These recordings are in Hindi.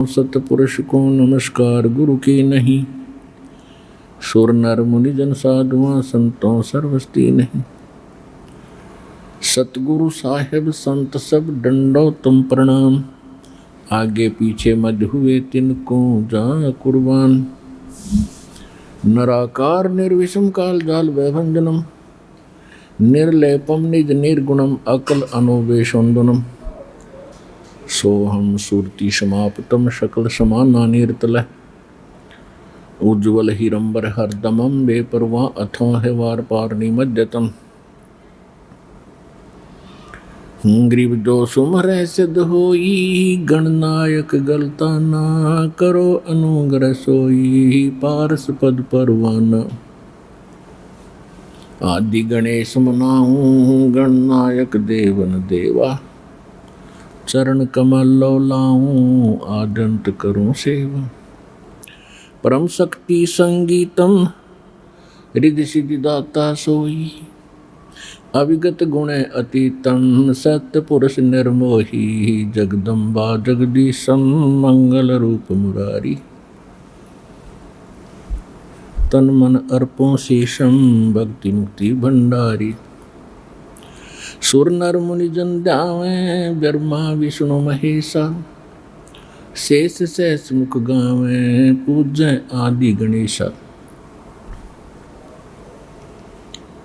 सतपुरुष को नमस्कार गुरु की नहीं। सुर नर मुनि जन साधुआ संतों सर्वस्ती नहीं। सतगुरु साहेब संत सब डंडो तुम प्रणाम। आगे पीछे मज हुए तिनको जा कुर्बान। नराकार निर्विषम काल जाल वैभंजनम। निर्लेपम निज निर्गुणम अकल अनोवेशोन्दनम। सोहम सूर्ति समाप्तम शकल समाना निर्तल। उज्ज्वल हिरंबर हरदमम बेपरवा अथो है वार पार निमज्जतम। ग्रीव जो सुमर सिद्ध होई गणनायक गलता ना करो अनुग्रह सोई पारस पद परवाना। आदि गणेश मनाऊं गणनायक देवन देवा। चरण कमल लो लाऊं आदंत करूं सेवा। परम शक्ति संगीतम रिद्धि सिद्धि दाता सोई। अविगत गुण अतीतम सत्य पुरुष निर्मोही। जगदम्बा जगदीशम मंगल रूप मुरारी। तन मन अर्पों शेषम भक्ति मुक्ति भंडारी। सुर नर मुनि जन ध्यावे ब्रह्मा विष्णु महेशा। शेष सहस मुख गावे पूजय आदि गणेशा।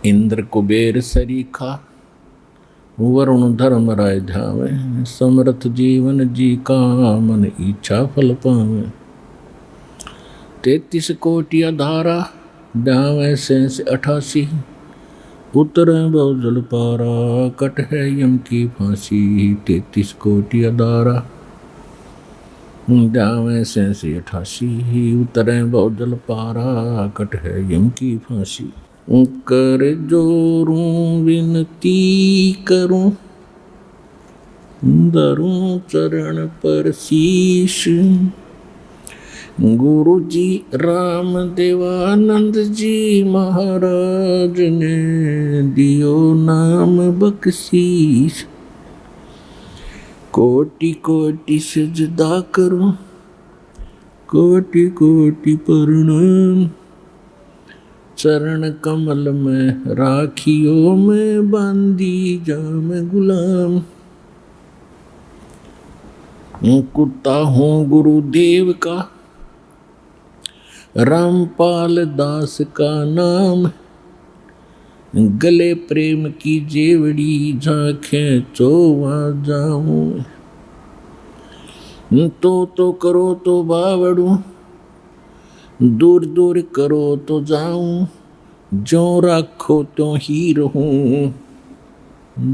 इंद्र कुबेर सरीखा वरुण धर्म राय ध्यावे। समर्थ जीवन जी का मन इच्छा फल पावे। 33 कोटि धारा ध्यावे शेष 88। उतर बहु जल पारा कट है यम की फांसी। 33 कोटि धारा ध्यावे शेष 88। उतरे बहु जल पारा कट है यम की फांसी। कर जोरूं विनती करूं धरूं चरण पर शीश। गुरु जी राम देवानंद जी महाराज ने दियो नाम बख्शीश। कोटि कोटि सजदा करूं कोटि कोटि प्रणाम। चरण कमल में राखियो में बांधी जाम गुलाम। कुत्ता हूँ गुरुदेव का रामपाल दास का नाम। गले प्रेम की जेवड़ी झांखें चोवा जाऊं। तो करो तो बावड़ू दूर दूर करो तो जाऊं। जो राखो तो ही रहूं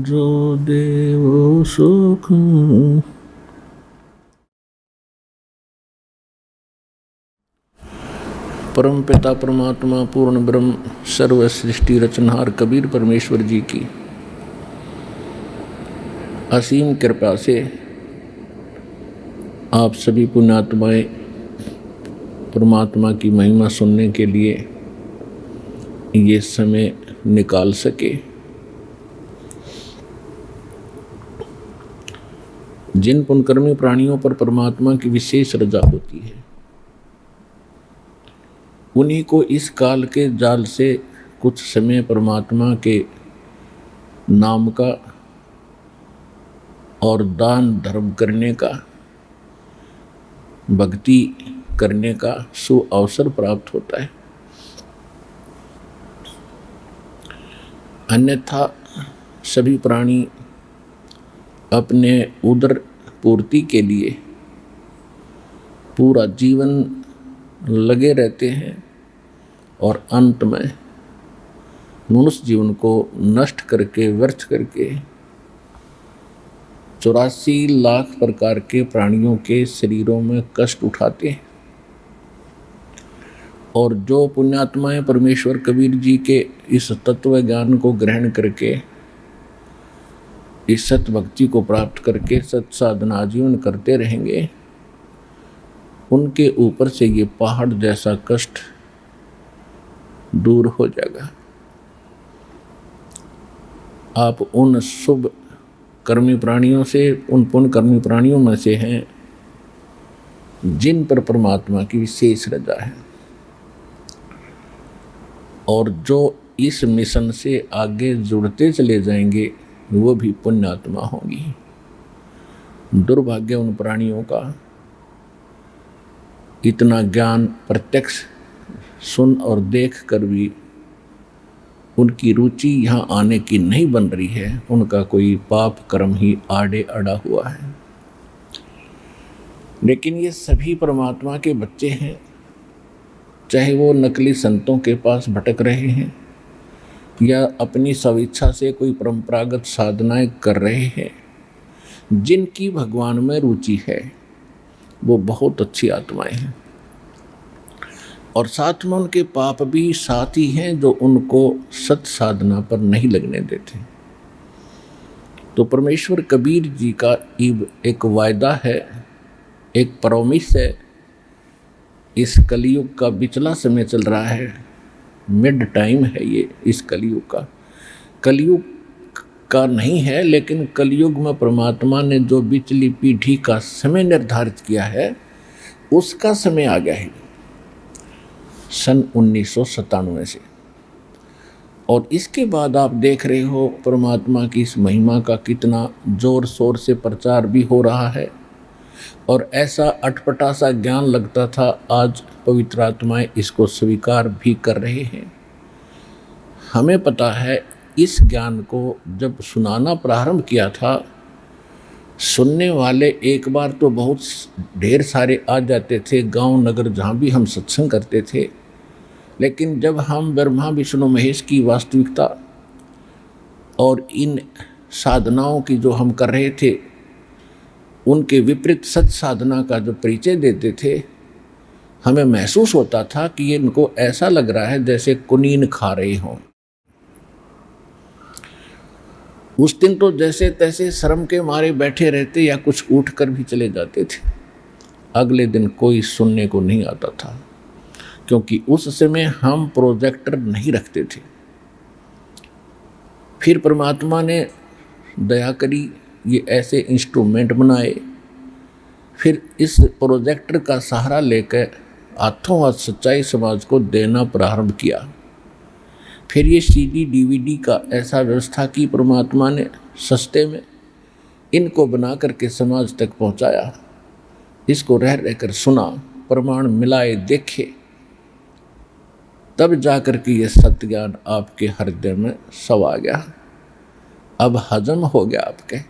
जो देवो सुख। परम पिता परमात्मा पूर्ण ब्रह्म सर्व सृष्टि रचनहार कबीर परमेश्वर जी की असीम कृपा से आप सभी पुण्यात्माएं परमात्मा की महिमा सुनने के लिए ये समय निकाल सके। जिन पुण्यकर्मी प्राणियों पर परमात्मा की विशेष रजा होती है उन्हीं को इस काल के जाल से कुछ समय परमात्मा के नाम का और दान धर्म करने का भक्ति करने का सुअवसर प्राप्त होता है। अन्यथा सभी प्राणी अपने उदर पूर्ति के लिए पूरा जीवन लगे रहते हैं और अंत में मनुष्य जीवन को नष्ट करके व्यर्थ करके 84 लाख प्रकार के प्राणियों के शरीरों में कष्ट उठाते हैं। और जो पुण्यात्माएं परमेश्वर कबीर जी के इस तत्व ज्ञान को ग्रहण करके इस सत भक्ति को प्राप्त करके सत साधना आजीवन करते रहेंगे उनके ऊपर से ये पहाड़ जैसा कष्ट दूर हो जाएगा। आप उन शुभ कर्मी प्राणियों से उन पुण्य कर्मी प्राणियों में से हैं जिन पर परमात्मा की विशेष रजा है और जो इस मिशन से आगे जुड़ते चले जाएंगे वो भी पुण्यात्मा होंगी। दुर्भाग्य उन प्राणियों का इतना ज्ञान प्रत्यक्ष सुन और देख कर भी उनकी रुचि यहाँ आने की नहीं बन रही है, उनका कोई पाप कर्म ही आड़े अड़ा हुआ है। लेकिन ये सभी परमात्मा के बच्चे हैं, चाहे वो नकली संतों के पास भटक रहे हैं या अपनी स्वेच्छा से कोई परंपरागत साधनाएं कर रहे हैं। जिनकी भगवान में रुचि है वो बहुत अच्छी आत्माएं हैं और साथ में उनके पाप भी साथ ही हैं जो उनको सत साधना पर नहीं लगने देते। तो परमेश्वर कबीर जी का एक वायदा है, एक प्रॉमिस है। इस कलयुग का बिचला समय चल रहा है, मिड टाइम है ये इस कलयुग का। कलयुग का नहीं है, लेकिन कलयुग में परमात्मा ने जो बिचली पीढ़ी का समय निर्धारित किया है उसका समय आ गया है सन 1997 से। और इसके बाद आप देख रहे हो परमात्मा की इस महिमा का कितना जोर शोर से प्रचार भी हो रहा है और ऐसा अटपटा सा ज्ञान लगता था, आज पवित्र आत्माएं इसको स्वीकार भी कर रहे हैं। हमें पता है इस ज्ञान को जब सुनाना प्रारंभ किया था, सुनने वाले एक बार तो बहुत ढेर सारे आ जाते थे, गांव नगर जहाँ भी हम सत्संग करते थे। लेकिन जब हम ब्रह्मा विष्णु महेश की वास्तविकता और इन साधनाओं की जो हम कर रहे थे उनके विपरीत सत साधना का जो परिचय देते थे, हमें महसूस होता था कि ये इनको ऐसा लग रहा है जैसे कुनीन खा रहे हों। उस दिन तो जैसे तैसे शर्म के मारे बैठे रहते या कुछ उठ कर भी चले जाते थे। अगले दिन कोई सुनने को नहीं आता था, क्योंकि उस समय हम प्रोजेक्टर नहीं रखते थे। फिर परमात्मा ने दया करी, ये ऐसे इंस्ट्रूमेंट बनाए। फिर इस प्रोजेक्टर का सहारा लेकर हाथों हाथ सच्चाई समाज को देना प्रारंभ किया। फिर ये सीडी डीवीडी का ऐसा व्यवस्था की परमात्मा ने सस्ते में, इनको बना करके समाज तक पहुंचाया। इसको रह रहकर सुना, प्रमाण मिलाए देखे, तब जाकर के ये सत्य ज्ञान आपके हृदय में समा गया, अब हजम हो गया आपके।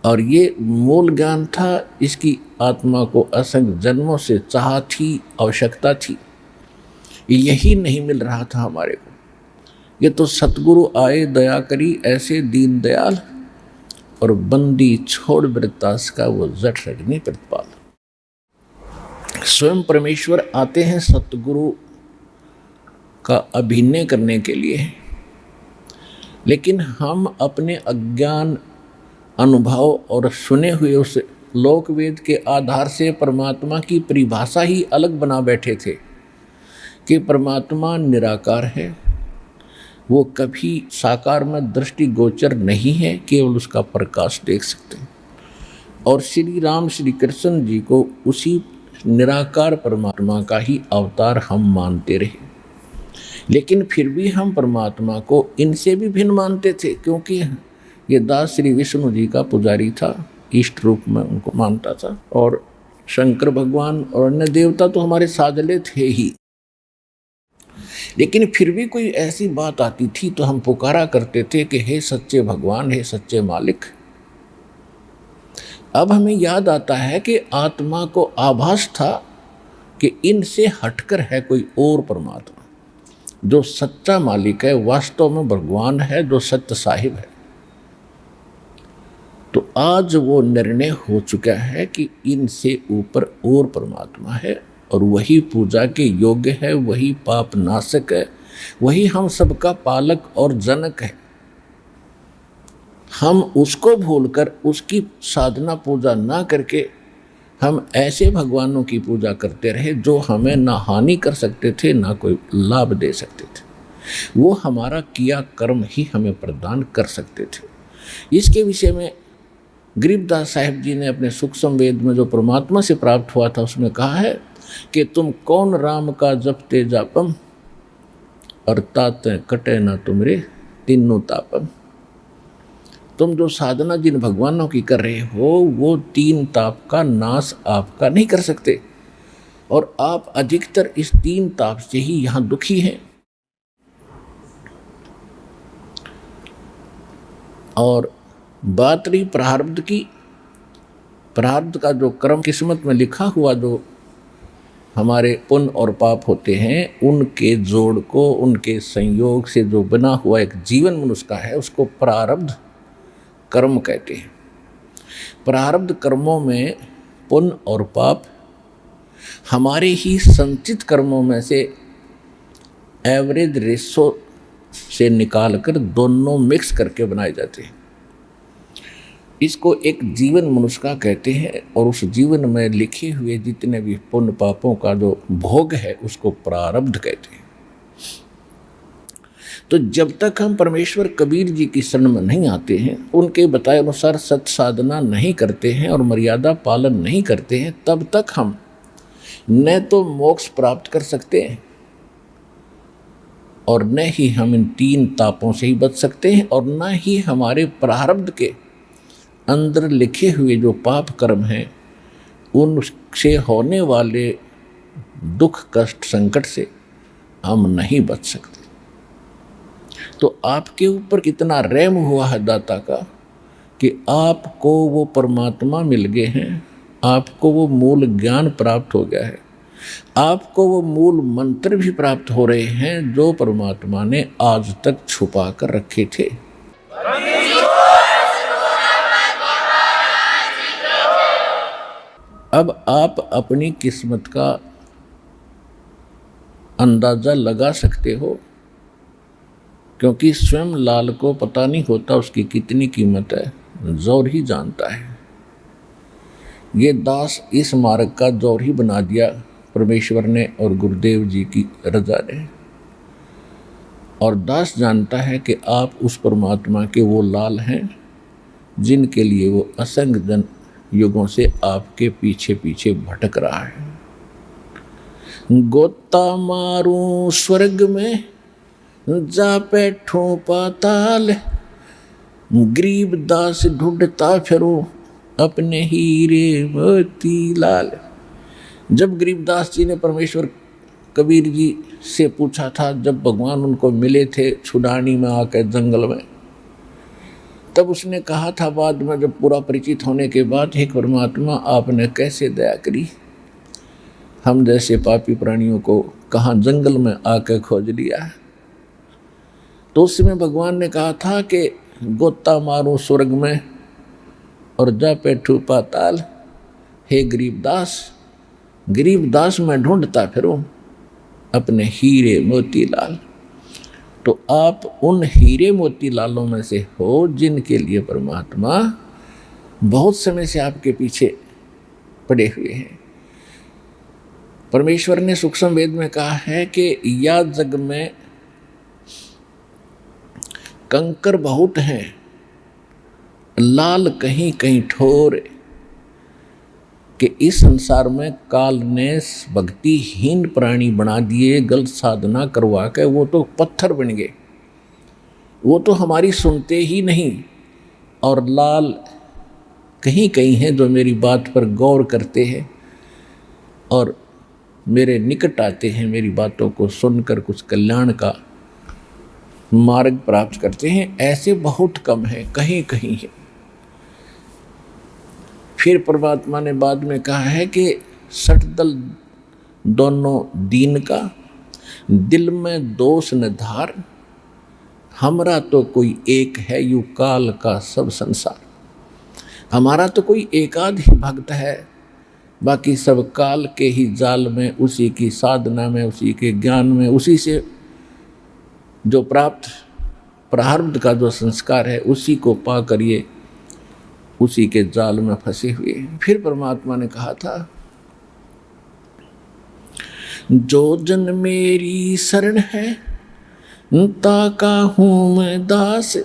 और ये मूल ज्ञान था, इसकी आत्मा को असंख्य जन्मों से चाह थी, आवश्यकता थी, यही नहीं मिल रहा था हमारे को। ये तो सतगुरु आए दया करी ऐसे दीन दयाल, और बंदी छोड़ वृत्तास का वो जठ रजनी प्रतिपाल। स्वयं परमेश्वर आते हैं सतगुरु का अभिनय करने के लिए, लेकिन हम अपने अज्ञान अनुभव और सुने हुए उस लोकवेद के आधार से परमात्मा की परिभाषा ही अलग बना बैठे थे कि परमात्मा निराकार है, वो कभी साकार में दृष्टि गोचर नहीं है, केवल उसका प्रकाश देख सकते हैं। और श्री राम श्री कृष्ण जी को उसी निराकार परमात्मा का ही अवतार हम मानते रहे। लेकिन फिर भी हम परमात्मा को इनसे भी भिन्न मानते थे, क्योंकि ये दास श्री विष्णु जी का पुजारी था, इष्ट रूप में उनको मानता था। और शंकर भगवान और अन्य देवता तो हमारे साजले थे ही, लेकिन फिर भी कोई ऐसी बात आती थी तो हम पुकारा करते थे कि हे सच्चे भगवान, हे सच्चे मालिक। अब हमें याद आता है कि आत्मा को आभास था कि इनसे हटकर है कोई और परमात्मा, जो सच्चा मालिक है, वास्तव में भगवान है, जो सत्य साहिब है। तो आज वो निर्णय हो चुका है कि इनसे ऊपर और परमात्मा है और वही पूजा के योग्य है, वही पाप नाशक है, वही हम सबका पालक और जनक है। हम उसको भूलकर उसकी साधना पूजा ना करके हम ऐसे भगवानों की पूजा करते रहे जो हमें ना हानि कर सकते थे, ना कोई लाभ दे सकते थे। वो हमारा किया कर्म ही हमें प्रदान कर सकते थे। इसके विषय में गरीबदास साहिब जी ने अपने सूक्ष्म वेद में जो परमात्मा से प्राप्त हुआ था उसमें कहा है कि तुम कौन राम का जपते जापम और ताते कटे ना तुमरे तीनों तापम। तुम जो साधना जिन भगवानों की कर रहे हो वो तीन ताप का नाश आपका नहीं कर सकते, और आप अधिकतर इस तीन ताप से ही यहाँ दुखी हैं। और बात रही प्रारब्ध की, प्रारब्ध का जो कर्म किस्मत में लिखा हुआ जो हमारे पुण्य और पाप होते हैं उनके जोड़ को, उनके संयोग से जो बना हुआ एक जीवन मनुष्य का है उसको प्रारब्ध कर्म कहते हैं। प्रारब्ध कर्मों में पुण्य और पाप हमारे ही संचित कर्मों में से एवरेज रेशो से निकालकर दोनों मिक्स करके बनाए जाते हैं। इसको एक जीवन मनुष्य का कहते हैं, और उस जीवन में लिखे हुए जितने भी पुण्य पापों का जो भोग है उसको प्रारब्ध कहते हैं। तो जब तक हम परमेश्वर कबीर जी की शरण में नहीं आते हैं, उनके बताए अनुसार सत साधना नहीं करते हैं और मर्यादा पालन नहीं करते हैं, तब तक हम न तो मोक्ष प्राप्त कर सकते हैं और न ही हम इन तीन तापों से ही बच सकते हैं, और न ही हमारे प्रारब्ध के अंदर लिखे हुए जो पाप कर्म हैं उनसे होने वाले दुख कष्ट संकट से हम नहीं बच सकते। तो आपके ऊपर कितना रहम हुआ है दाता का कि आपको वो परमात्मा मिल गए हैं, आपको वो मूल ज्ञान प्राप्त हो गया है, आपको वो मूल मंत्र भी प्राप्त हो रहे हैं जो परमात्मा ने आज तक छुपा कर रखे थे। अब आप अपनी किस्मत का अंदाज़ा लगा सकते हो, क्योंकि स्वयं लाल को पता नहीं होता उसकी कितनी कीमत है, जोर ही जानता है। ये दास इस मार्ग का जोर ही बना दिया परमेश्वर ने और गुरुदेव जी की रजा ने, और दास जानता है कि आप उस परमात्मा के वो लाल हैं जिनके लिए वो असंख्य जन युगों से आपके पीछे पीछे भटक रहा है। गोता मारूं स्वर्ग में जा बैठूं पाताल, गरीब दास ढूंढता फिरूं अपने हीरे मोती लाल। जब गरीबदास जी ने परमेश्वर कबीर जी से पूछा था, जब भगवान उनको मिले थे छुडानी में आकर जंगल में, तब उसने कहा था बाद में जब पूरा परिचित होने के बाद, हे परमात्मा आपने कैसे दया करी, हम जैसे पापी प्राणियों को कहाँ जंगल में आकर खोज लिया। तो उसमें भगवान ने कहा था कि गोता मारूं स्वर्ग में और जा बैठूं पाताल, हे गरीबदास, गरीबदास मैं ढूंढता फिरूं अपने हीरे मोती लाल। तो आप उन हीरे मोती लालों में से हो जिनके लिए परमात्मा बहुत समय से आपके पीछे पड़े हुए हैं। परमेश्वर ने सूक्ष्म वेद में कहा है कि या जग में कंकर बहुत हैं, लाल कहीं कहीं ठोर, कि इस संसार में काल ने भक्तिहीन प्राणी बना दिए, गलत साधना करवा के वो तो पत्थर बन गए, वो तो हमारी सुनते ही नहीं। और लाल कहीं कहीं हैं जो मेरी बात पर गौर करते हैं और मेरे निकट आते हैं, मेरी बातों को सुनकर कुछ कल्याण का मार्ग प्राप्त करते हैं। ऐसे बहुत कम हैं, कहीं कहीं है। फिर परमात्मा ने बाद में कहा है कि सठ दल दोनों दीन का, दिल में दोष न धार, हमारा तो कोई एक है यू काल का सब संसार। हमारा तो कोई एकाध ही भक्त है, बाकी सब काल के ही जाल में, उसी की साधना में, उसी के ज्ञान में, उसी से जो प्राप्त प्रारब्ध का जो संस्कार है उसी को पा कर ये उसी के जाल में फंसे हुए। फिर परमात्मा ने कहा था, जो जन मेरी शरण है ताका हूँ मैं दास,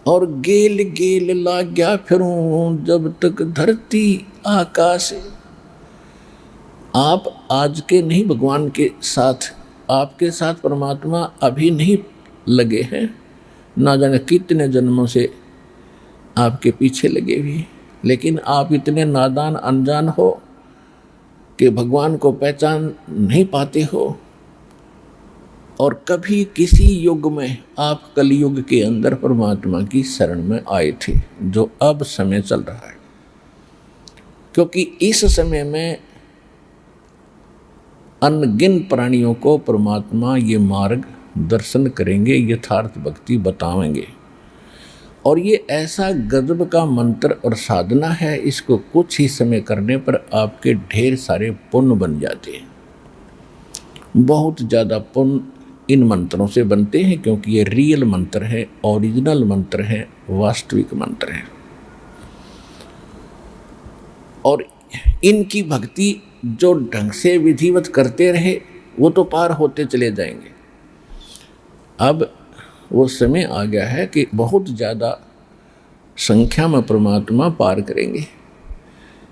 और गेल गेल लाग्या फिरूं जब तक धरती आकाश। आप आज के नहीं भगवान के साथ, आपके साथ परमात्मा अभी नहीं लगे हैं, ना जाने कितने जन्मों से आपके पीछे लगे हुए, लेकिन आप इतने नादान अनजान हो कि भगवान को पहचान नहीं पाते हो। और कभी किसी युग में आप कलयुग के अंदर परमात्मा की शरण में आए थे, जो अब समय चल रहा है, क्योंकि इस समय में अनगिन प्राणियों को परमात्मा ये मार्ग दर्शन करेंगे, यथार्थ भक्ति बतावेंगे। और ये ऐसा गजब का मंत्र और साधना है, इसको कुछ ही समय करने पर आपके ढेर सारे पुण्य बन जाते हैं। बहुत ज़्यादा पुण्य इन मंत्रों से बनते हैं, क्योंकि ये रियल मंत्र है, ओरिजिनल मंत्र है, वास्तविक मंत्र है। और इनकी भक्ति जो ढंग से विधिवत करते रहे वो तो पार होते चले जाएंगे। अब वो समय आ गया है कि बहुत ज़्यादा संख्या में परमात्मा पार करेंगे।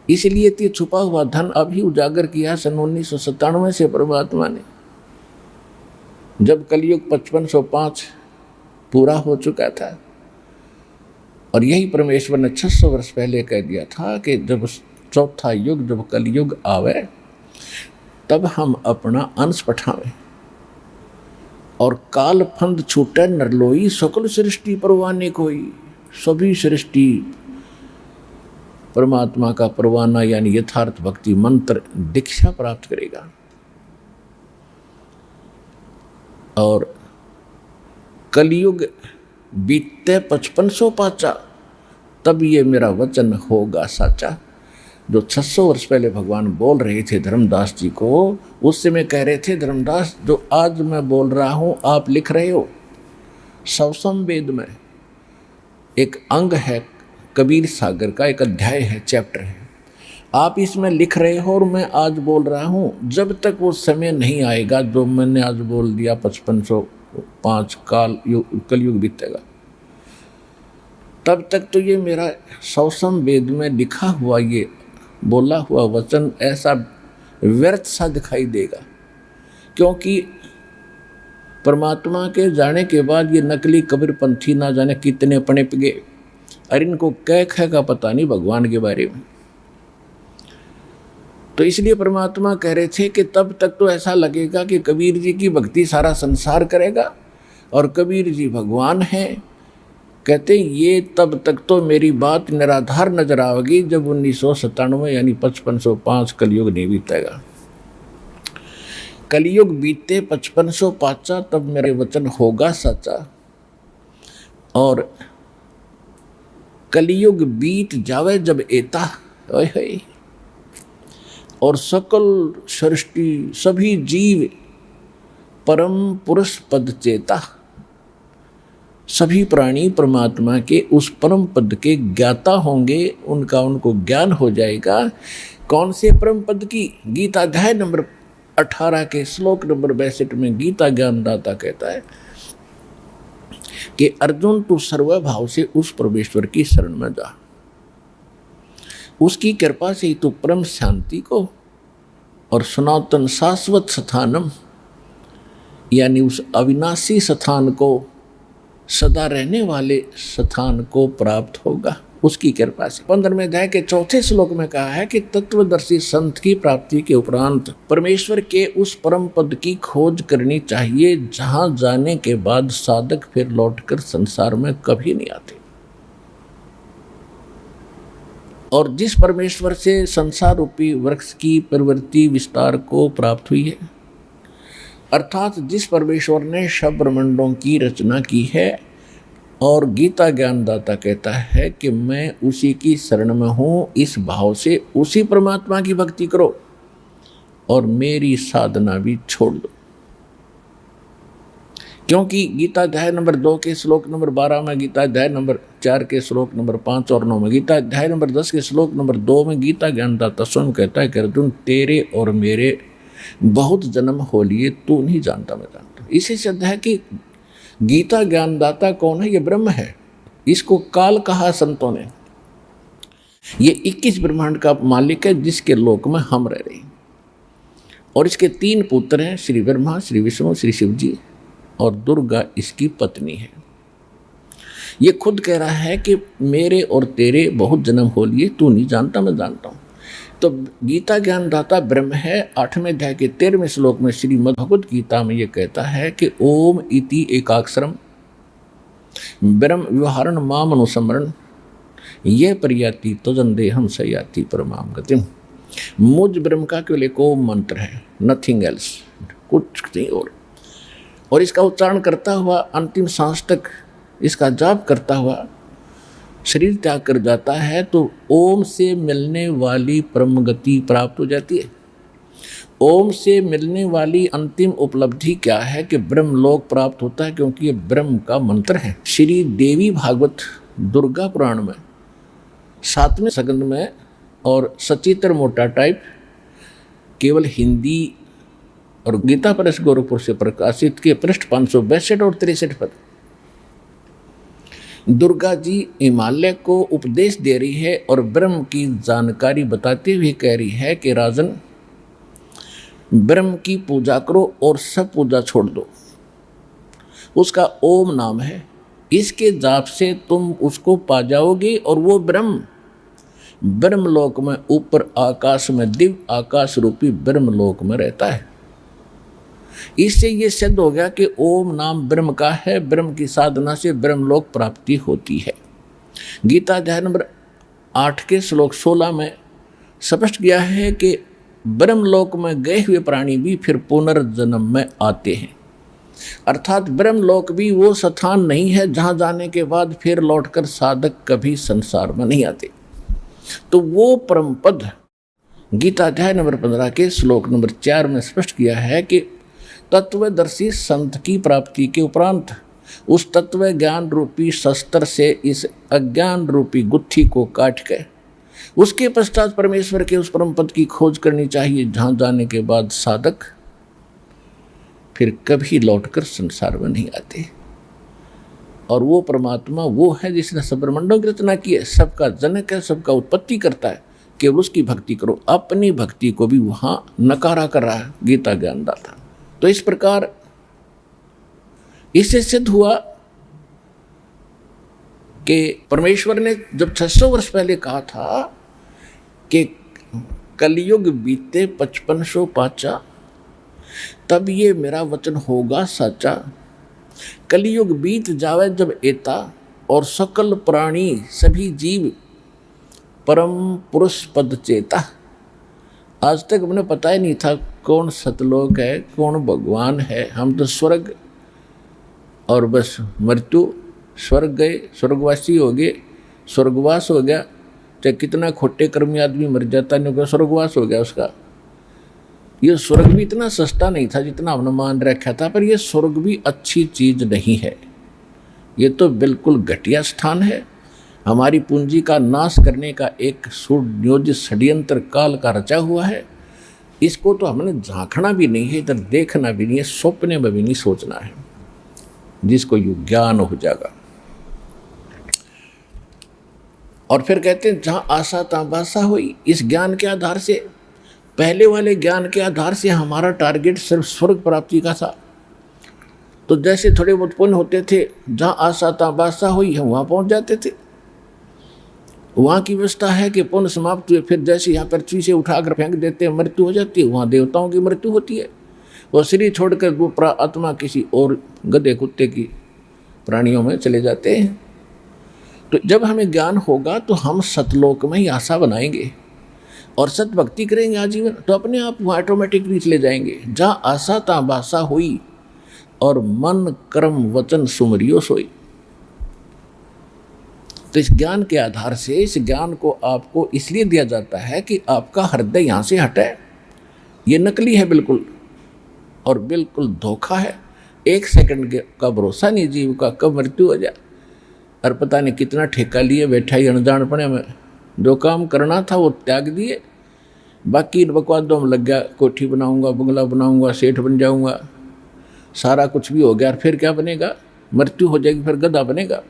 इसलिए तो छुपा हुआ धन अभी उजागर किया सन 1997 से परमात्मा ने, जब कलयुग 5505 पूरा हो चुका था। और यही परमेश्वर ने 600 वर्ष पहले कह दिया था कि जब चौथा युग, जब कलयुग आवे, तब हम अपना अंश पठावें। और काल फंद छूटे नरलोई, सकल सृष्टि परवाने कोई। सभी सृष्टि परमात्मा का परवाना यानी यथार्थ भक्ति मंत्र दीक्षा प्राप्त करेगा। और कलयुग बीतते 5500 पाचा, तब ये मेरा वचन होगा साचा। जो 600 वर्ष पहले भगवान बोल रहे थे धर्मदास जी को, उस समय कह रहे थे, धर्मदास जो आज मैं बोल रहा हूँ आप लिख रहे हो, सवसम वेद में एक अंग है, कबीर सागर का एक अध्याय है, चैप्टर है, आप इसमें लिख रहे हो और मैं आज बोल रहा हूँ। जब तक वो समय नहीं आएगा जो मैंने आज बोल दिया, 5505 कलयुग बीतेगा, तब तक तो ये मेरा सवसम वेद में लिखा हुआ ये बोला हुआ वचन ऐसा व्यर्थ सा दिखाई देगा। क्योंकि परमात्मा के जाने के बाद ये नकली कबीरपंथी ना जाने कितने पनप गए, और इनको कह का पता नहीं भगवान के बारे में। तो इसलिए परमात्मा कह रहे थे कि तब तक तो ऐसा लगेगा कि कबीर जी की भक्ति सारा संसार करेगा और कबीर जी भगवान हैं। कहते ये तब तक तो मेरी बात निराधार नजर आएगी जब 1997 यानी 5505 कलयुग नहीं बीतेगा। कलयुग बीते 5505 तब मेरे वचन होगा सच्चा। और कलयुग बीत जावे जब एता, और सकल सृष्टि सभी जीव परम पुरुष पद चेता, सभी प्राणी परमात्मा के उस परम पद के ज्ञाता होंगे, उनको ज्ञान हो जाएगा। कौन से परम पद की? गीता अध्याय नंबर 18 के श्लोक नंबर 62 में गीता ज्ञानदाता कहता है कि अर्जुन तू सर्वभाव से उस परमेश्वर की शरण में जा, उसकी कृपा से ही तू परम शांति को और सनातन शाश्वत स्थानम यानी उस अविनाशी स्थान को, सदा रहने वाले स्थान को प्राप्त होगा उसकी कृपा से। 15वें अध्याय के 4 श्लोक में कहा है कि तत्वदर्शी संत की प्राप्ति के उपरांत परमेश्वर के उस परम पद की खोज करनी चाहिए, जहां जाने के बाद साधक फिर लौटकर संसार में कभी नहीं आते। और जिस परमेश्वर से संसार रूपी वृक्ष की प्रवृत्ति विस्तार को प्राप्त हुई है, अर्थात जिस परमेश्वर ने सब ब्रह्मांडों की रचना की है, और गीता ज्ञानदाता कहता है कि मैं उसी की शरण में हूँ, इस भाव से उसी परमात्मा की भक्ति करो और मेरी साधना भी छोड़ दो। क्योंकि गीता अध्याय नंबर 2 के श्लोक नंबर 12 में, गीता अध्याय नंबर 4 के श्लोक नंबर 5 और 9 में, गीता अध्याय नंबर 10 के श्लोक नंबर 2 में गीता ज्ञानदाता स्वयं कहता है कि अर्जुन तेरे और मेरे बहुत जन्म हो लिए, तू नहीं जानता मैं जानता। इसी से अध्याय की गीता ज्ञानदाता कौन है? ये ब्रह्म है। इसको काल कहा संतों ने। ये 21 ब्रह्मांड का मालिक है जिसके लोक में हम रह रहे हैं। और इसके 3 पुत्र हैं, श्री ब्रह्मा, श्री विष्णु, श्री शिव जी, और दुर्गा इसकी पत्नी है। ये खुद कह रहा है कि मेरे और तेरे बहुत जन्म हो लिए, तू नहीं जानता, मैं जानता हूँ। तो गीता ज्ञानदाता ब्रह्म है। 8वें अध्याय के 13वें श्लोक में श्रीमद् भगवद गीता में ये कहता है कि ओम इति एकाक्षरम ब्रह्म व्यवहारण माम अनुस्मरण ये परियाति तजंदेहम सयाति परमाम गतिम। मुझ ब्रह्म का केवल एक ओम मंत्र है, नथिंग एल्स, कुछ नहीं और इसका उच्चारण करता हुआ अंतिम सांस तक इसका जाप करता हुआ शरीर त्याग कर जाता है तो ओम से मिलने वाली परम गति प्राप्त हो जाती है। ओम से मिलने वाली अंतिम उपलब्धि क्या है कि ब्रह्मलोक प्राप्त होता है, क्योंकि ये ब्रह्म का मंत्र है। श्री देवी भागवत दुर्गा पुराण में 7वें संस्कंद में और सचित्र मोटा टाइप केवल हिंदी और गीता प्रेस गोरखपुर से प्रकाशित के पृष्ठ 562 और 63 पर दुर्गा जी हिमालय को उपदेश दे रही है और ब्रह्म की जानकारी बताते हुए कह रही है कि राजन, ब्रह्म की पूजा करो और सब पूजा छोड़ दो। उसका ओम नाम है, इसके जाप से तुम उसको पा जाओगे और वो ब्रह्मलोक में ऊपर आकाश में दिव्य आकाश रूपी ब्रह्मलोक में रहता है। इससे ये सिद्ध हो गया कि ओम नाम ब्रह्म का है, ब्रह्म की साधना से ब्रह्मलोक प्राप्ति होती है। गीता अध्याय नंबर 8 के श्लोक 16 में स्पष्ट किया है कि ब्रह्मलोक में गए हुए प्राणी भी फिर पुनर्जन्म में आते हैं, अर्थात ब्रह्मलोक भी वो स्थान नहीं है जहाँ जाने के बाद फिर लौटकर साधक कभी संसार में नहीं आते। तो वो परम पद गीता अध्याय नंबर 15 के श्लोक नंबर 4 में स्पष्ट किया है कि तत्वदर्शी संत की प्राप्ति के उपरांत उस तत्व ज्ञान रूपी शस्त्र से इस अज्ञान रूपी गुत्थी को काट कर उसके पश्चात परमेश्वर के उस परम पद की खोज करनी चाहिए, जहाँ जाने के बाद साधक फिर कभी लौटकर संसार में नहीं आते। और वो परमात्मा वो है जिसने सब ब्रह्मांडों की रचना की है, सबका जनक है, सबका उत्पत्ति करता है। केवल उसकी भक्ति करो। अपनी भक्ति को भी वहाँ नकारा कर रहा है गीता ज्ञानदाता। तो इस प्रकार इससे सिद्ध हुआ कि परमेश्वर ने जब 600 वर्ष पहले कहा था कि कलयुग बीते 5500 पाचा, तब ये मेरा वचन होगा साचा। कलयुग बीत जावे जब एता और सकल प्राणी सभी जीव परम पुरुष पद चेता। आज तक मुझे पता ही नहीं था कौन सतलोक है, कौन भगवान है। हम तो स्वर्ग और बस मृत्यु, स्वर्ग गए, स्वर्गवासी हो गए, स्वर्गवास हो गया। चाहे कितना खोटे कर्मी आदमी मर जाता नहीं होगा, स्वर्गवास हो गया उसका। ये स्वर्ग भी इतना सस्ता नहीं था जितना हमने मान रखा था, पर यह स्वर्ग भी अच्छी चीज नहीं है। ये तो बिल्कुल घटिया स्थान है। हमारी पूंजी का नाश करने का एक सुनियोजित षड्यंत्र काल का रचा हुआ है। इसको तो हमने झांकना भी नहीं है, इधर देखना भी नहीं है, सपने में भी नहीं सोचना है, जिसको यू ज्ञान हो जाएगा। और फिर कहते हैं जहाँ आशा तहाँ बासा हुई। इस ज्ञान के आधार से, पहले वाले ज्ञान के आधार से हमारा टारगेट सिर्फ स्वर्ग प्राप्ति का था। तो जैसे थोड़े बहुत पुण्य होते थे, जहाँ आशा तहाँ बासा हुई, हम वहाँ पहुँच जाते थे। वहाँ की व्यवस्था है कि पुण्य समाप्त हुए फिर जैसे यहाँ पृथ्वी से उठाकर फेंक देते हैं, मृत्यु हो जाती है। वहाँ देवताओं की मृत्यु होती है। वो शरीर छोड़कर वो आत्मा किसी और गधे कुत्ते की प्राणियों में चले जाते हैं। तो जब हमें ज्ञान होगा तो हम सतलोक में ही आशा बनाएंगे और सत भक्ति करेंगे आजीवन, तो अपने आप वहाँ ऑटोमेटिकली चले जाएंगे। जहाँ आशा तहाँ बासा हुई और मन कर्म वचन सुमरियो सोई। तो इस ज्ञान के आधार से, इस ज्ञान को आपको इसलिए दिया जाता है कि आपका हृदय यहाँ से हटे। ये नकली है बिल्कुल, और बिल्कुल धोखा है। 1 सेकंड का भरोसा नहीं जीव का, कब मृत्यु हो जाए। और पता नहीं कितना ठेका लिए बैठा ही अनजानपने में। जो काम करना था वो त्याग दिए, बाकी बकवादों में लग गया। कोठी बनाऊंगा, बंगला बनाऊंगा, सेठ बन जाऊंगा, सारा कुछ भी हो गया। और फिर क्या बनेगा? मृत्यु हो जाएगी, फिर गधा बनेगा।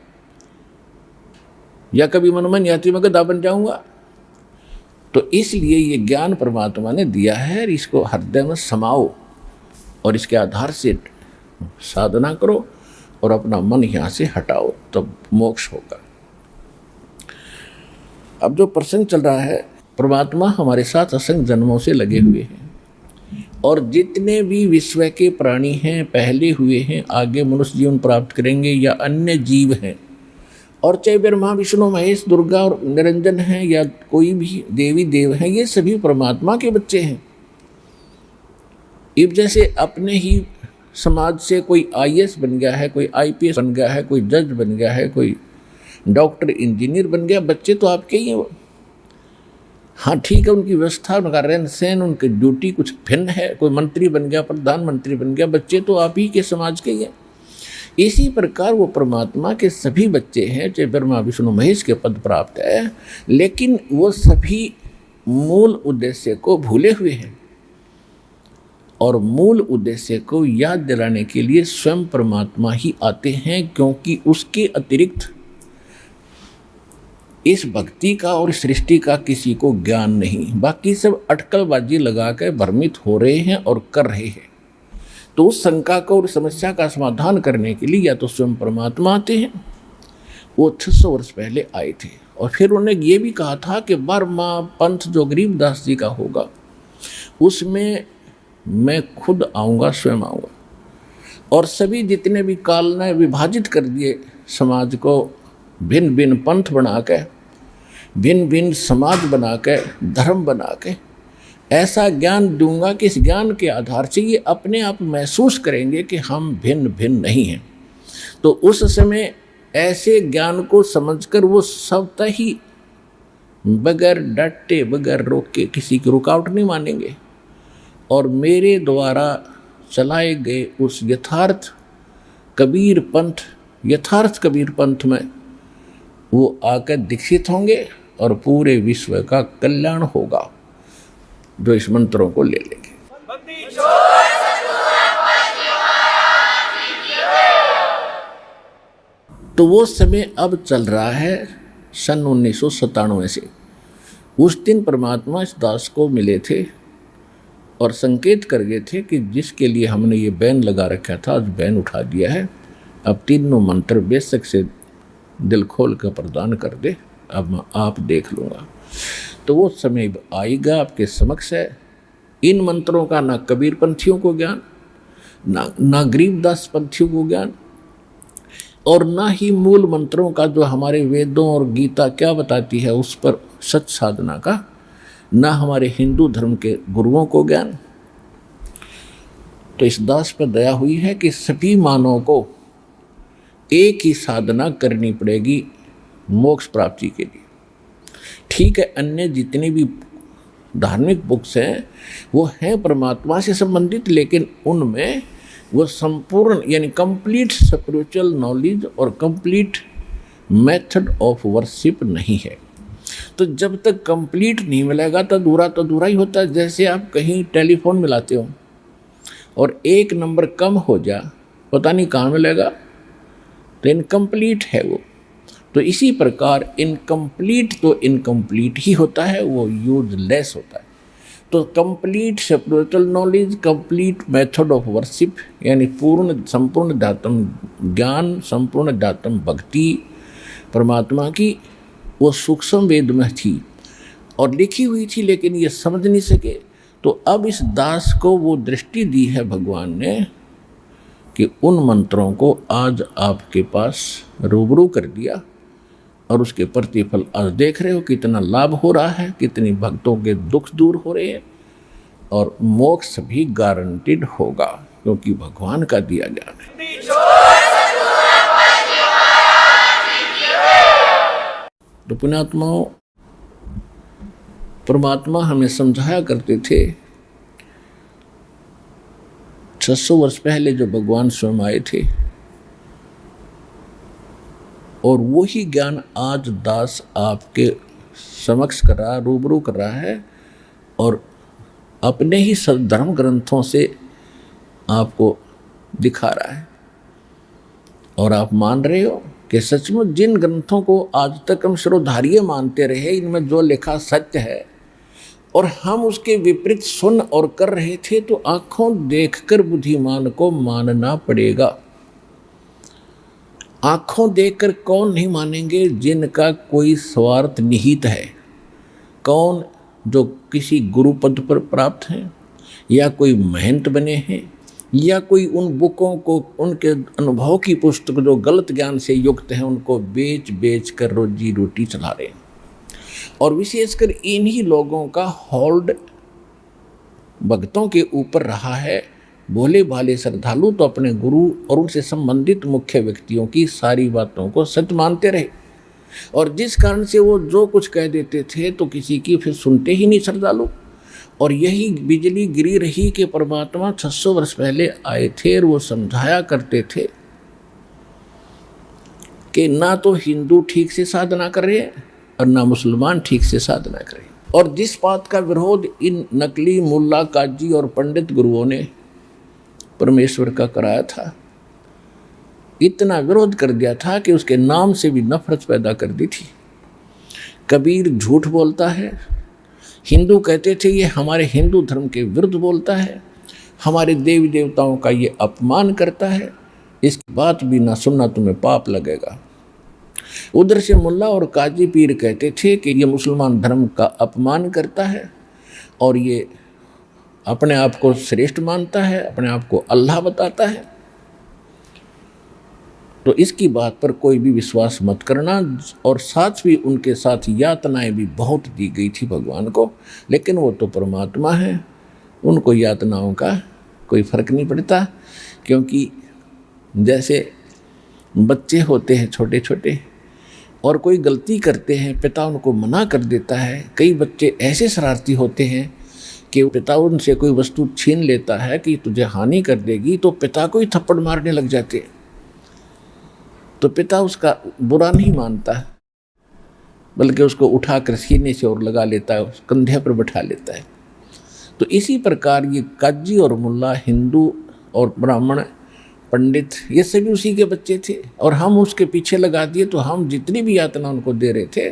या कभी मन में नहीं आती मैं गधा बन जाऊंगा। तो इसलिए ये ज्ञान परमात्मा ने दिया है, इसको हृदय में समाओ और इसके आधार से साधना करो और अपना मन यहाँ से हटाओ, तब मोक्ष होगा। अब जो प्रसंग चल रहा है, परमात्मा हमारे साथ असंख्य जन्मों से लगे हुए हैं और जितने भी विश्व के प्राणी हैं, पहले हुए हैं, आगे मनुष्य जीवन प्राप्त करेंगे या अन्य जीव हैं, और चाहे ब्रह्मा विष्णु महेश दुर्गा और निरंजन हैं या कोई भी देवी देव हैं, ये सभी परमात्मा के बच्चे हैं। अब जैसे अपने ही समाज से कोई आईएएस बन गया है, कोई आईपीएस बन गया है, कोई जज बन गया है, कोई डॉक्टर इंजीनियर बन गया, बच्चे तो आपके ही हैं। हाँ ठीक है, उनकी व्यवस्था, उनका रहन सहन, उनकी ड्यूटी कुछ भिन्न है, कोई मंत्री बन गया, प्रधानमंत्री बन गया, बच्चे तो आप ही के समाज के ही हैं। इसी प्रकार वो परमात्मा के सभी बच्चे हैं, चाहे ब्रह्मा विष्णु महेश के पद प्राप्त है, लेकिन वो सभी मूल उद्देश्य को भूले हुए हैं और मूल उद्देश्य को याद दिलाने के लिए स्वयं परमात्मा ही आते हैं, क्योंकि उसके अतिरिक्त इस भक्ति का और सृष्टि का किसी को ज्ञान नहीं। बाकी सब अटकलबाजी लगा कर भ्रमित हो रहे हैं और कर रहे हैं। तो उस शंका को और समस्या का समाधान करने के लिए या तो स्वयं परमात्मा आते हैं, वो 600 वर्ष पहले आए थे, और फिर उन्होंने ये भी कहा था कि 12वां पंथ जो गरीबदास जी का होगा उसमें मैं खुद आऊँगा, स्वयं आऊँगा, और सभी जितने भी काल ने विभाजित कर दिए समाज को, भिन्न भिन्न पंथ बना के, भिन्न भिन्न समाज बना के, धर्म बना के, ऐसा ज्ञान दूंगा कि इस ज्ञान के आधार से ये अपने आप महसूस करेंगे कि हम भिन्न भिन्न नहीं हैं। तो उस समय ऐसे ज्ञान को समझकर वो स्वतः ही बगैर डटे, बगैर रोके, किसी की रुकावट नहीं मानेंगे, और मेरे द्वारा चलाए गए उस यथार्थ कबीर पंथ में वो आकर दीक्षित होंगे और पूरे विश्व का कल्याण होगा, जो इस मंत्रों को ले लेंगे। तो वो समय अब चल रहा है सन 1997 से। उस दिन परमात्मा इस दास को मिले थे और संकेत कर गए थे कि जिसके लिए हमने ये बैन लगा रखा था, आज बैन उठा दिया है, अब तीनों मंत्र बेशक से दिल खोल कर प्रदान कर दे, अब मैं आप देख लूँगा। तो वो समय आएगा, आपके समक्ष है। इन मंत्रों का ना कबीर पंथियों को ज्ञान, ना गरीबदास पंथियों को ज्ञान, और ना ही मूल मंत्रों का जो हमारे वेदों और गीता क्या बताती है उस पर सच साधना का, ना हमारे हिंदू धर्म के गुरुओं को ज्ञान। तो इस दास पर दया हुई है कि सभी मानवों को एक ही साधना करनी पड़ेगी मोक्ष प्राप्ति के लिए। ठीक है, अन्य जितने भी धार्मिक बुक्स हैं वो हैं परमात्मा से संबंधित, लेकिन उनमें वो संपूर्ण यानी कंप्लीट स्पिरिचुअल नॉलेज और कंप्लीट मेथड ऑफ वर्शिप नहीं है। तो जब तक कंप्लीट नहीं मिलेगा तो अधूरा ही होता है। जैसे आप कहीं टेलीफोन मिलाते हो और एक नंबर कम हो जा, पता नहीं कहाँ मिलेगा, तो इनकम्प्लीट है वो। तो इसी प्रकार इनकम्प्लीट तो इनकम्प्लीट ही होता है, वो यूजलेस होता है। तो complete spiritual knowledge, complete method of worship यानी संपूर्ण अध्यात्म ज्ञान, संपूर्ण अध्यात्म भक्ति परमात्मा की वो सूक्ष्म वेद में थी और लिखी हुई थी, लेकिन ये समझ नहीं सके। तो अब इस दास को वो दृष्टि दी है भगवान ने कि उन मंत्रों को आज आपके पास रूबरू कर दिया और उसके प्रतिफल आज देख रहे हो कितना लाभ हो रहा है, कितनी भक्तों के दुख दूर हो रहे हैं और मोक्ष भी गारंटीड होगा, क्योंकि भगवान का दिया ज्ञान है। तो पुण्यात्माओं, परमात्मा हमें समझाया करते थे 600 वर्ष पहले जो भगवान स्वयं आए थे, और वही ज्ञान आज दास आपके समक्ष कर रहा, रूबरू कर रहा है और अपने ही धर्म ग्रंथों से आपको दिखा रहा है। और आप मान रहे हो कि सचमुच जिन ग्रंथों को आज तक हम श्रोधार्य मानते रहे, इनमें जो लिखा सत्य है, और हम उसके विपरीत सुन और कर रहे थे, तो आंखों देखकर बुद्धिमान को मानना पड़ेगा। आंखों देखकर कौन नहीं मानेंगे? जिनका कोई स्वार्थ निहित है। कौन? जो किसी गुरु पद पर प्राप्त हैं, या कोई महंत बने हैं, या कोई उन बुकों को, उनके अनुभव की पुस्तक जो गलत ज्ञान से युक्त हैं, उनको बेच बेच कर रोजी रोटी चला रहे हैं। और विशेषकर इन्हीं लोगों का होल्ड भक्तों के ऊपर रहा है। भोले भाले श्रद्धालु तो अपने गुरु और उनसे संबंधित मुख्य व्यक्तियों की सारी बातों को सत्य मानते रहे, और जिस कारण से वो जो कुछ कह देते थे तो किसी की फिर सुनते ही नहीं श्रद्धालु। और यही बिजली गिरी रही कि परमात्मा 600 वर्ष पहले आए थे, और वो समझाया करते थे कि ना तो हिंदू ठीक से साधना कर रहे हैं और ना मुसलमान ठीक से साधना कर रहे हैं। और जिस बात का विरोध इन नकली मुल्ला काजी और पंडित गुरुओं ने परमेश्वर का कराया था, इतना विरोध कर दिया था कि उसके नाम से भी नफरत पैदा कर दी थी। कबीर झूठ बोलता है, हिंदू कहते थे ये हमारे हिंदू धर्म के विरुद्ध बोलता है, हमारे देवी देवताओं का ये अपमान करता है, इसकी बात भी ना सुनना, तुम्हें पाप लगेगा। उधर से मुल्ला और काजी पीर कहते थे कि ये मुसलमान धर्म का अपमान करता है और ये अपने आप को श्रेष्ठ मानता है, अपने आप को अल्लाह बताता है, तो इसकी बात पर कोई भी विश्वास मत करना। और साथ भी उनके साथ यातनाएं भी बहुत दी गई थी भगवान को, लेकिन वो तो परमात्मा है, उनको यातनाओं का कोई फर्क नहीं पड़ता। क्योंकि जैसे बच्चे होते हैं छोटे छोटे और कोई गलती करते हैं, पिता उनको मना कर देता है। कई बच्चे ऐसे शरारती होते हैं कि पिता उनसे कोई वस्तु छीन लेता है कि तुझे हानि कर देगी, तो पिता को ही थप्पड़ मारने लग जाते हैं। तो पिता उसका बुरा नहीं मानता, बल्कि उसको उठाकर सीने से और लगा लेता है, कंधे पर बैठा लेता है। तो इसी प्रकार ये काजी और मुल्ला, हिंदू और ब्राह्मण, पंडित, ये सभी उसी के बच्चे थे, और हम उसके पीछे लगा दिए। तो हम जितनी भी यातना उनको दे रहे थे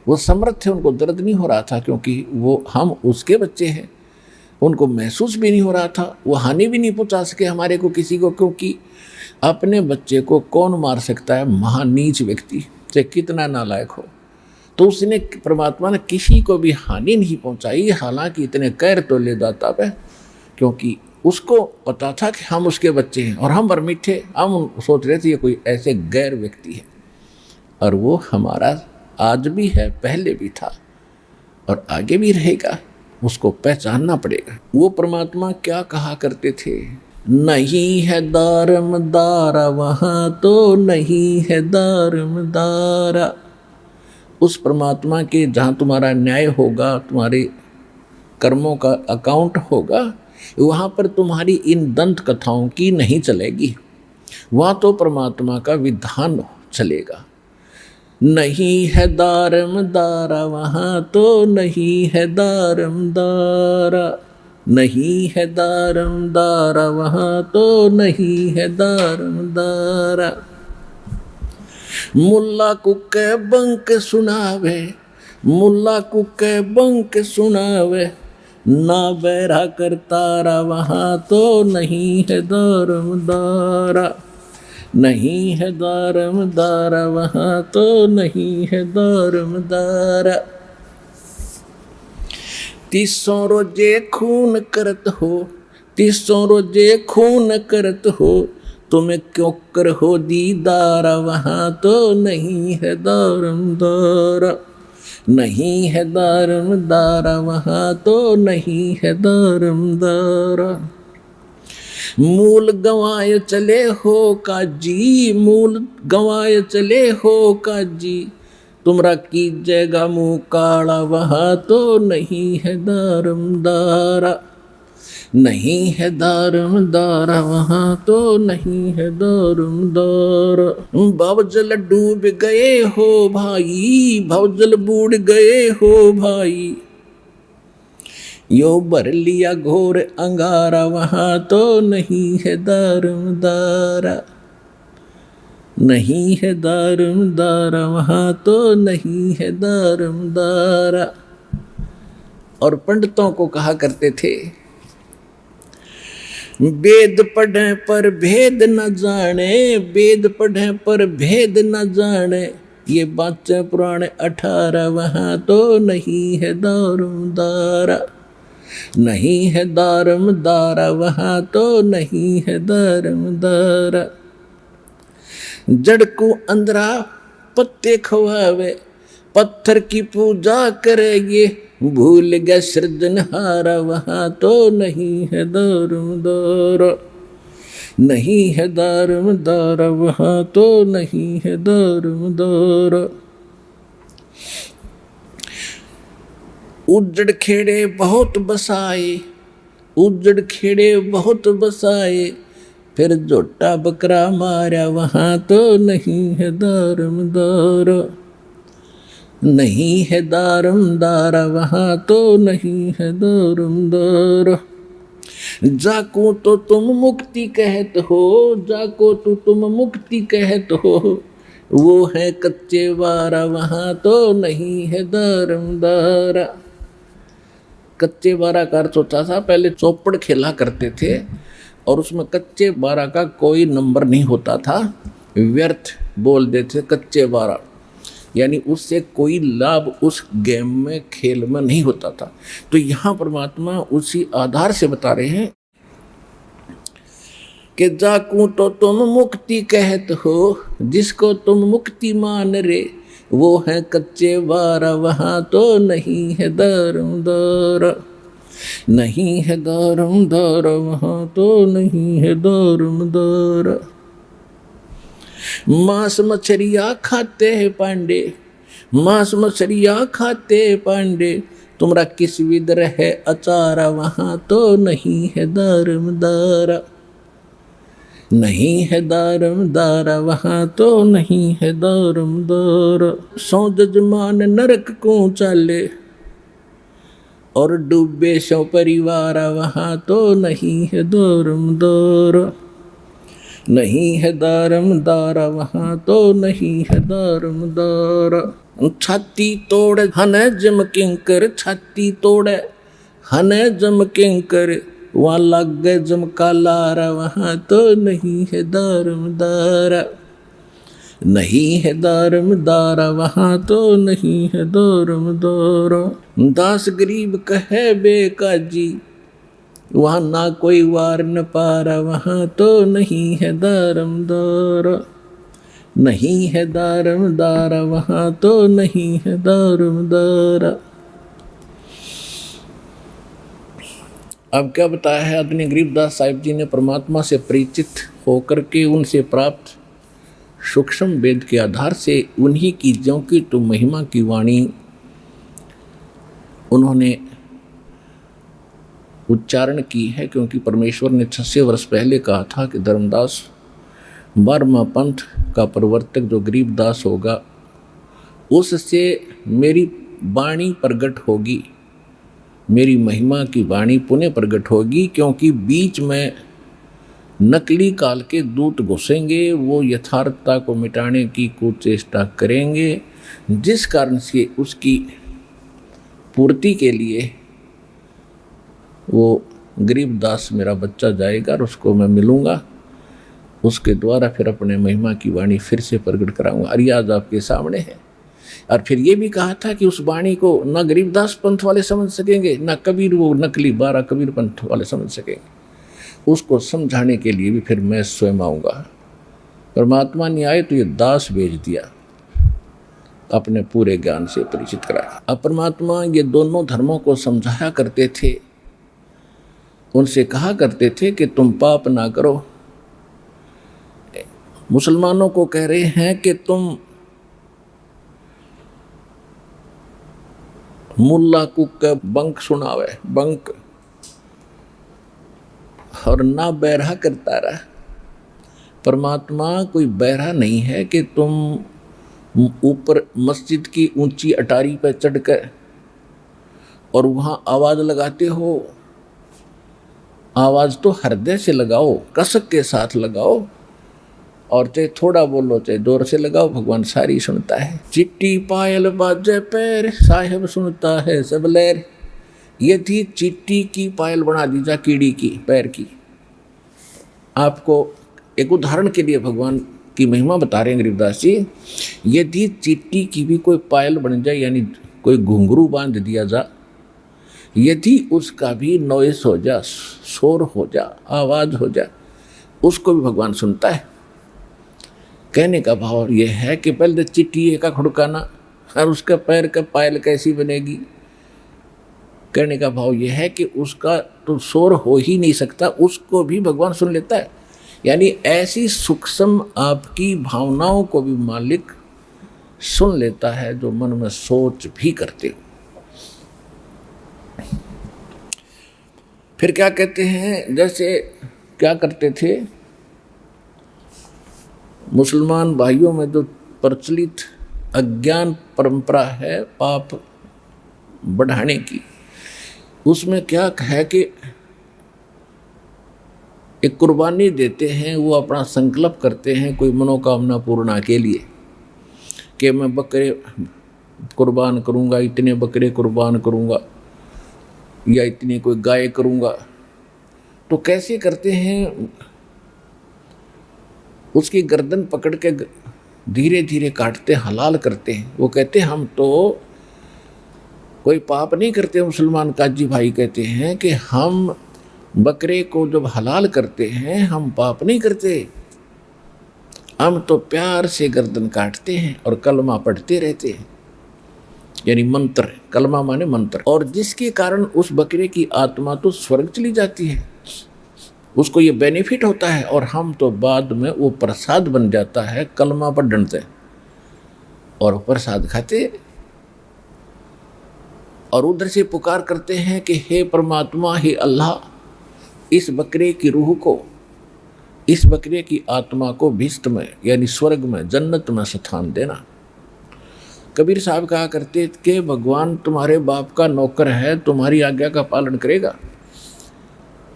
वो समर्थ थे, उनको दर्द नहीं हो रहा था, क्योंकि वो हम उसके बच्चे हैं, उनको महसूस भी नहीं हो रहा था। वो हानि भी नहीं पहुंचा सके हमारे को किसी को, क्योंकि अपने बच्चे को कौन मार सकता है? महानीच व्यक्ति, चाहे कितना नालायक हो। तो उसने, परमात्मा ने किसी को भी हानि नहीं पहुंचाई, हालांकि इतने कैर तो ले दाता पे, क्योंकि उसको पता था कि हम उसके बच्चे हैं और हम बरमिट थे। हम सोच रहे थे ये कोई ऐसे गैर व्यक्ति है, और वो हमारा आज भी है, पहले भी था और आगे भी रहेगा। उसको पहचानना पड़ेगा। वो परमात्मा क्या कहा करते थे? नहीं है दारमदारा वहाँ तो नहीं है दारमदारा। उस परमात्मा के जहाँ तुम्हारा न्याय होगा, तुम्हारे कर्मों का अकाउंट होगा, वहाँ पर तुम्हारी इन दंत कथाओं की नहीं चलेगी। वहाँ तो परमात्मा का विधान चलेगा। नहीं है दारमदारा वहाँ तो नहीं है दारमदारा, नहीं है दारमदारा वहाँ तो नहीं है दारमदारा। मुल्ला कुके बंक सुनावे, मुल्ला कुके बंक सुनावे, ना बैरा करतारा वहाँ तो नहीं है दारमदारा, नहीं है दारमदारा वहाँ तो नहीं है दारमदारा। 300 रोजे खून करत हो, 300 रोजे खून करत हो, तुम्हें क्यों कर हो दीदारा वहाँ तो नहीं है दारमदारा, नहीं है दारमदारा वहाँ तो नहीं है दारमदारा। मूल गंवाए चले हो काजी, मूल गंवाए चले हो काजी, तुमरा कीजिएगा मुँह काला वहाँ तो नहीं है दारमदारा, नहीं है दारमदारा वहाँ तो नहीं है दारमदारा। भवजल डूब गए हो भाई, भवजल बूढ़ गए हो भाई, यो भर लिया घोर अंगारा वहाँ तो नहीं है दारमदारा। नहीं है दारमदारा, वहाँ तो नहीं है दारमदारा। और पंडितों को कहा करते थे, वेद पढ़े पर भेद न जाने, वेद पढ़े पर भेद न जाने, ये बातें पुराने 18, वहाँ तो नहीं है दारमदारा, नहीं है दारमदारा, वहाँ तो नहीं है दारमदारा। जड़ को अंदरा पत्ते खवावे, पत्थर की पूजा करेंगे, भूल गए सृजनहारा, वहाँ तो नहीं है दारमदारा, नहीं है दारमदारा, वहाँ तो नहीं है दारमदारा। उजड़ खेड़े बहुत बसाए, उजड़ खेड़े बहुत बसाए, फिर जोटा बकरा मारा, वहाँ तो नहीं है दारमदारा, नहीं है दारमदारा, वहाँ तो नहीं है दारमदारा। जाको तो तुम मुक्ति कहत हो, जाको तो तुम मुक्ति कहत हो, वो है कच्चे वारा, वहाँ तो नहीं है दारमदारा। कच्चे बारा का अर्थ होता था, पहले चौपड़ खेला करते थे और उसमें कच्चे बारा का कोई नंबर नहीं होता था, व्यर्थ बोल देते कच्चे बारा, यानी उससे कोई लाभ उस गेम में, खेल में नहीं होता था। तो यहाँ परमात्मा उसी आधार से बता रहे हैं कि जाकू तो तुम मुक्ति कहत हो, जिसको तुम मुक्ति मान रे, वो है कच्चे बारा, वहाँ तो नहीं है दारमदारा, नहीं है दारमदारा, वहाँ तो नहीं है दारमदारा। मांस मछलियाँ खाते हैं पांडे, मांस मछलियाँ खाते पांडे, तुमरा किस विद है अचारा, वहाँ तो नहीं है दारमदारा, नहीं है दारमदारा, वहाँ तो नहीं है दारमदारा। सौ जजमान नरक को चाले और डूबे सौ परिवार, वहाँ तो नहीं है दारमदारा, नहीं है दारमदारा, वहाँ तो नहीं है दारमदारा। छाती तोड़ हन जम किंकर, छाती तोड़ हन जम किंकर, वहाँ लग गए जम का लारा, वहाँ तो नहीं है दारमदारा, नहीं है दारमदारा, वहाँ तो नहीं है दारमदारा। दास गरीब कहे बेकाजी, वहाँ ना कोई वार न पारा, वहाँ तो नहीं है दारमदारा, नहीं है दारमदारा, वहाँ तो नहीं है दारमदारा। अब क्या बताया है आदरणीय गरीबदास साहिब जी ने, परमात्मा से परिचित होकर के उनसे प्राप्त सूक्ष्म वेद के आधार से उन्हीं की ज्यों की तो महिमा की वाणी उन्होंने उच्चारण की है, क्योंकि परमेश्वर ने 600 वर्ष पहले कहा था कि धर्मदास 12वां पंथ का प्रवर्तक जो गरीबदास होगा, उससे मेरी वाणी प्रकट होगी, मेरी महिमा की वाणी पुनः प्रकट होगी, क्योंकि बीच में नकली काल के दूत घुसेंगे, वो यथार्थता को मिटाने की कुचेष्टा करेंगे, जिस कारण से उसकी पूर्ति के लिए वो गरीबदास मेरा बच्चा जाएगा और उसको मैं मिलूँगा, उसके द्वारा फिर अपने महिमा की वाणी फिर से प्रकट कराऊंगा। और आज आपके सामने है। और फिर ये भी कहा था कि उस वाणी को न गरीबदास पंथ वाले समझ सकेंगे, न कबीर वो नकली 12 कबीर पंथ वाले समझ सकेंगे, उसको समझाने के लिए भी फिर मैं स्वयं आऊँगा। परमात्मा ने आए तो ये दास भेज दिया, अपने पूरे ज्ञान से परिचित कराया। अब परमात्मा ये दोनों धर्मों को समझाया करते थे, उनसे कहा करते थे कि तुम पाप ना करो। मुसलमानों को कह रहे हैं कि तुम मुल्ला कुक बंक सुनावे, बंक, और ना बैरहा करता रहा। परमात्मा कोई बैरहा नहीं है कि तुम ऊपर मस्जिद की ऊंची अटारी पर चढ़कर और वहाँ आवाज़ लगाते हो। आवाज़ तो हृदय से लगाओ, कसक के साथ लगाओ, और चाहे थोड़ा बोलो चाहे जोर से लगाओ, भगवान सारी सुनता है। चिट्टी पायल बाजे पैर, साहेब सुनता है सब लहर। ये थी चिट्टी की पायल बना दी जा कीड़ी की पैर की। आपको एक उदाहरण के लिए भगवान की महिमा बता रहे हैं गरीबदास जी। यदि चिट्टी की भी कोई पायल बन जाए, यानी कोई घुंघरू बांध दिया जा, यदि उसका भी नॉइस हो जा, शोर हो जा, आवाज हो जा, उसको भी भगवान सुनता है। कहने का भाव यह है कि पहले चिट्टी का खुड़काना और उसका पैर का पायल कैसी बनेगी। कहने का भाव यह है कि उसका तो शोर हो ही नहीं सकता, उसको भी भगवान सुन लेता है। यानी ऐसी सूक्ष्म आपकी भावनाओं को भी मालिक सुन लेता है जो मन में सोच भी करते हो। फिर क्या कहते हैं, जैसे क्या करते थे मुसलमान भाइयों में जो प्रचलित अज्ञान परंपरा है पाप बढ़ाने की, उसमें क्या है कि एक कुर्बानी देते हैं, वो अपना संकल्प करते हैं कोई मनोकामना पूर्णा के लिए कि मैं बकरे कुर्बान करूंगा, इतने बकरे कुर्बान करूंगा या इतनी कोई गाय करूंगा। तो कैसे करते हैं, उसकी गर्दन पकड़ के धीरे धीरे काटते, हलाल करते हैं। वो कहते हैं हम तो कोई पाप नहीं करते। मुसलमान काजी भाई कहते हैं कि हम बकरे को जब हलाल करते हैं हम पाप नहीं करते, हम तो प्यार से गर्दन काटते हैं और कलमा पढ़ते रहते हैं, यानी मंत्र, कलमा माने मंत्र। और जिसके कारण उस बकरे की आत्मा तो स्वर्ग चली जाती है, उसको ये बेनिफिट होता है, और हम तो बाद में वो प्रसाद बन जाता है कलमा पढ़ने से, और प्रसाद खाते और उधर से पुकार करते हैं कि हे परमात्मा, हे अल्लाह, इस बकरे की रूह को, इस बकरे की आत्मा को भिष्ट में यानी स्वर्ग में, जन्नत में स्थान देना। कबीर साहब कहा करते कि भगवान तुम्हारे बाप का नौकर है, तुम्हारी आज्ञा का पालन करेगा।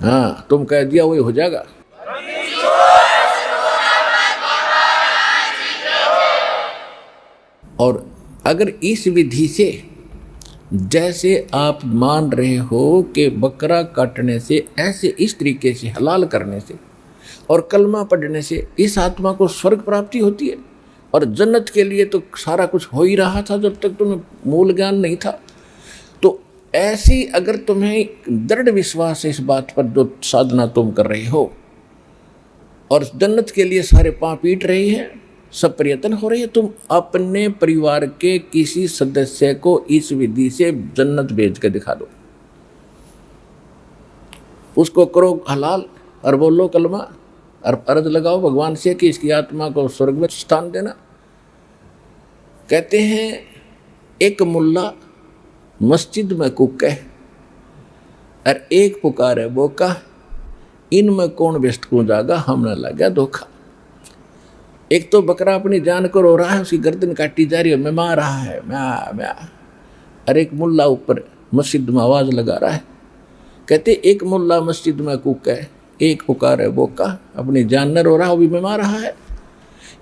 हाँ, तुम कह दिया वही हो जाएगा। और अगर इस विधि से जैसे आप मान रहे हो कि बकरा काटने से, ऐसे इस तरीके से हलाल करने से और कलमा पढ़ने से इस आत्मा को स्वर्ग प्राप्ति होती है, और जन्नत के लिए तो सारा कुछ हो ही रहा था जब तक तुम्हें मूल ज्ञान नहीं था। तो ऐसी अगर तुम्हें दृढ़ विश्वास है इस बात पर, जो साधना तुम कर रहे हो और जन्नत के लिए सारे पांव पीट रहे हैं, सब प्रयत्न हो रही है, तुम अपने परिवार के किसी सदस्य को इस विधि से जन्नत भेज के दिखा दो। उसको करो हलाल और बोलो कलमा और अर्ज लगाओ भगवान से कि इसकी आत्मा को स्वर्ग में स्थान देना। कहते हैं एक मुल्ला मस्जिद में कुके और एक पुकार है बोका, इनमें कौन बेस्ट को जागा, हमने लगा धोखा। एक तो बकरा अपनी जान को रो रहा है, उसकी गर्दन काटी जा रही है, मैं मार रहा है म्या म्या, और एक मुल्ला ऊपर मस्जिद में आवाज लगा रहा है। कहते एक मुल्ला मस्जिद में कुक है, एक पुकार है बोका, अपनी जान न रो रहा, वो भी मैं मार रहा है,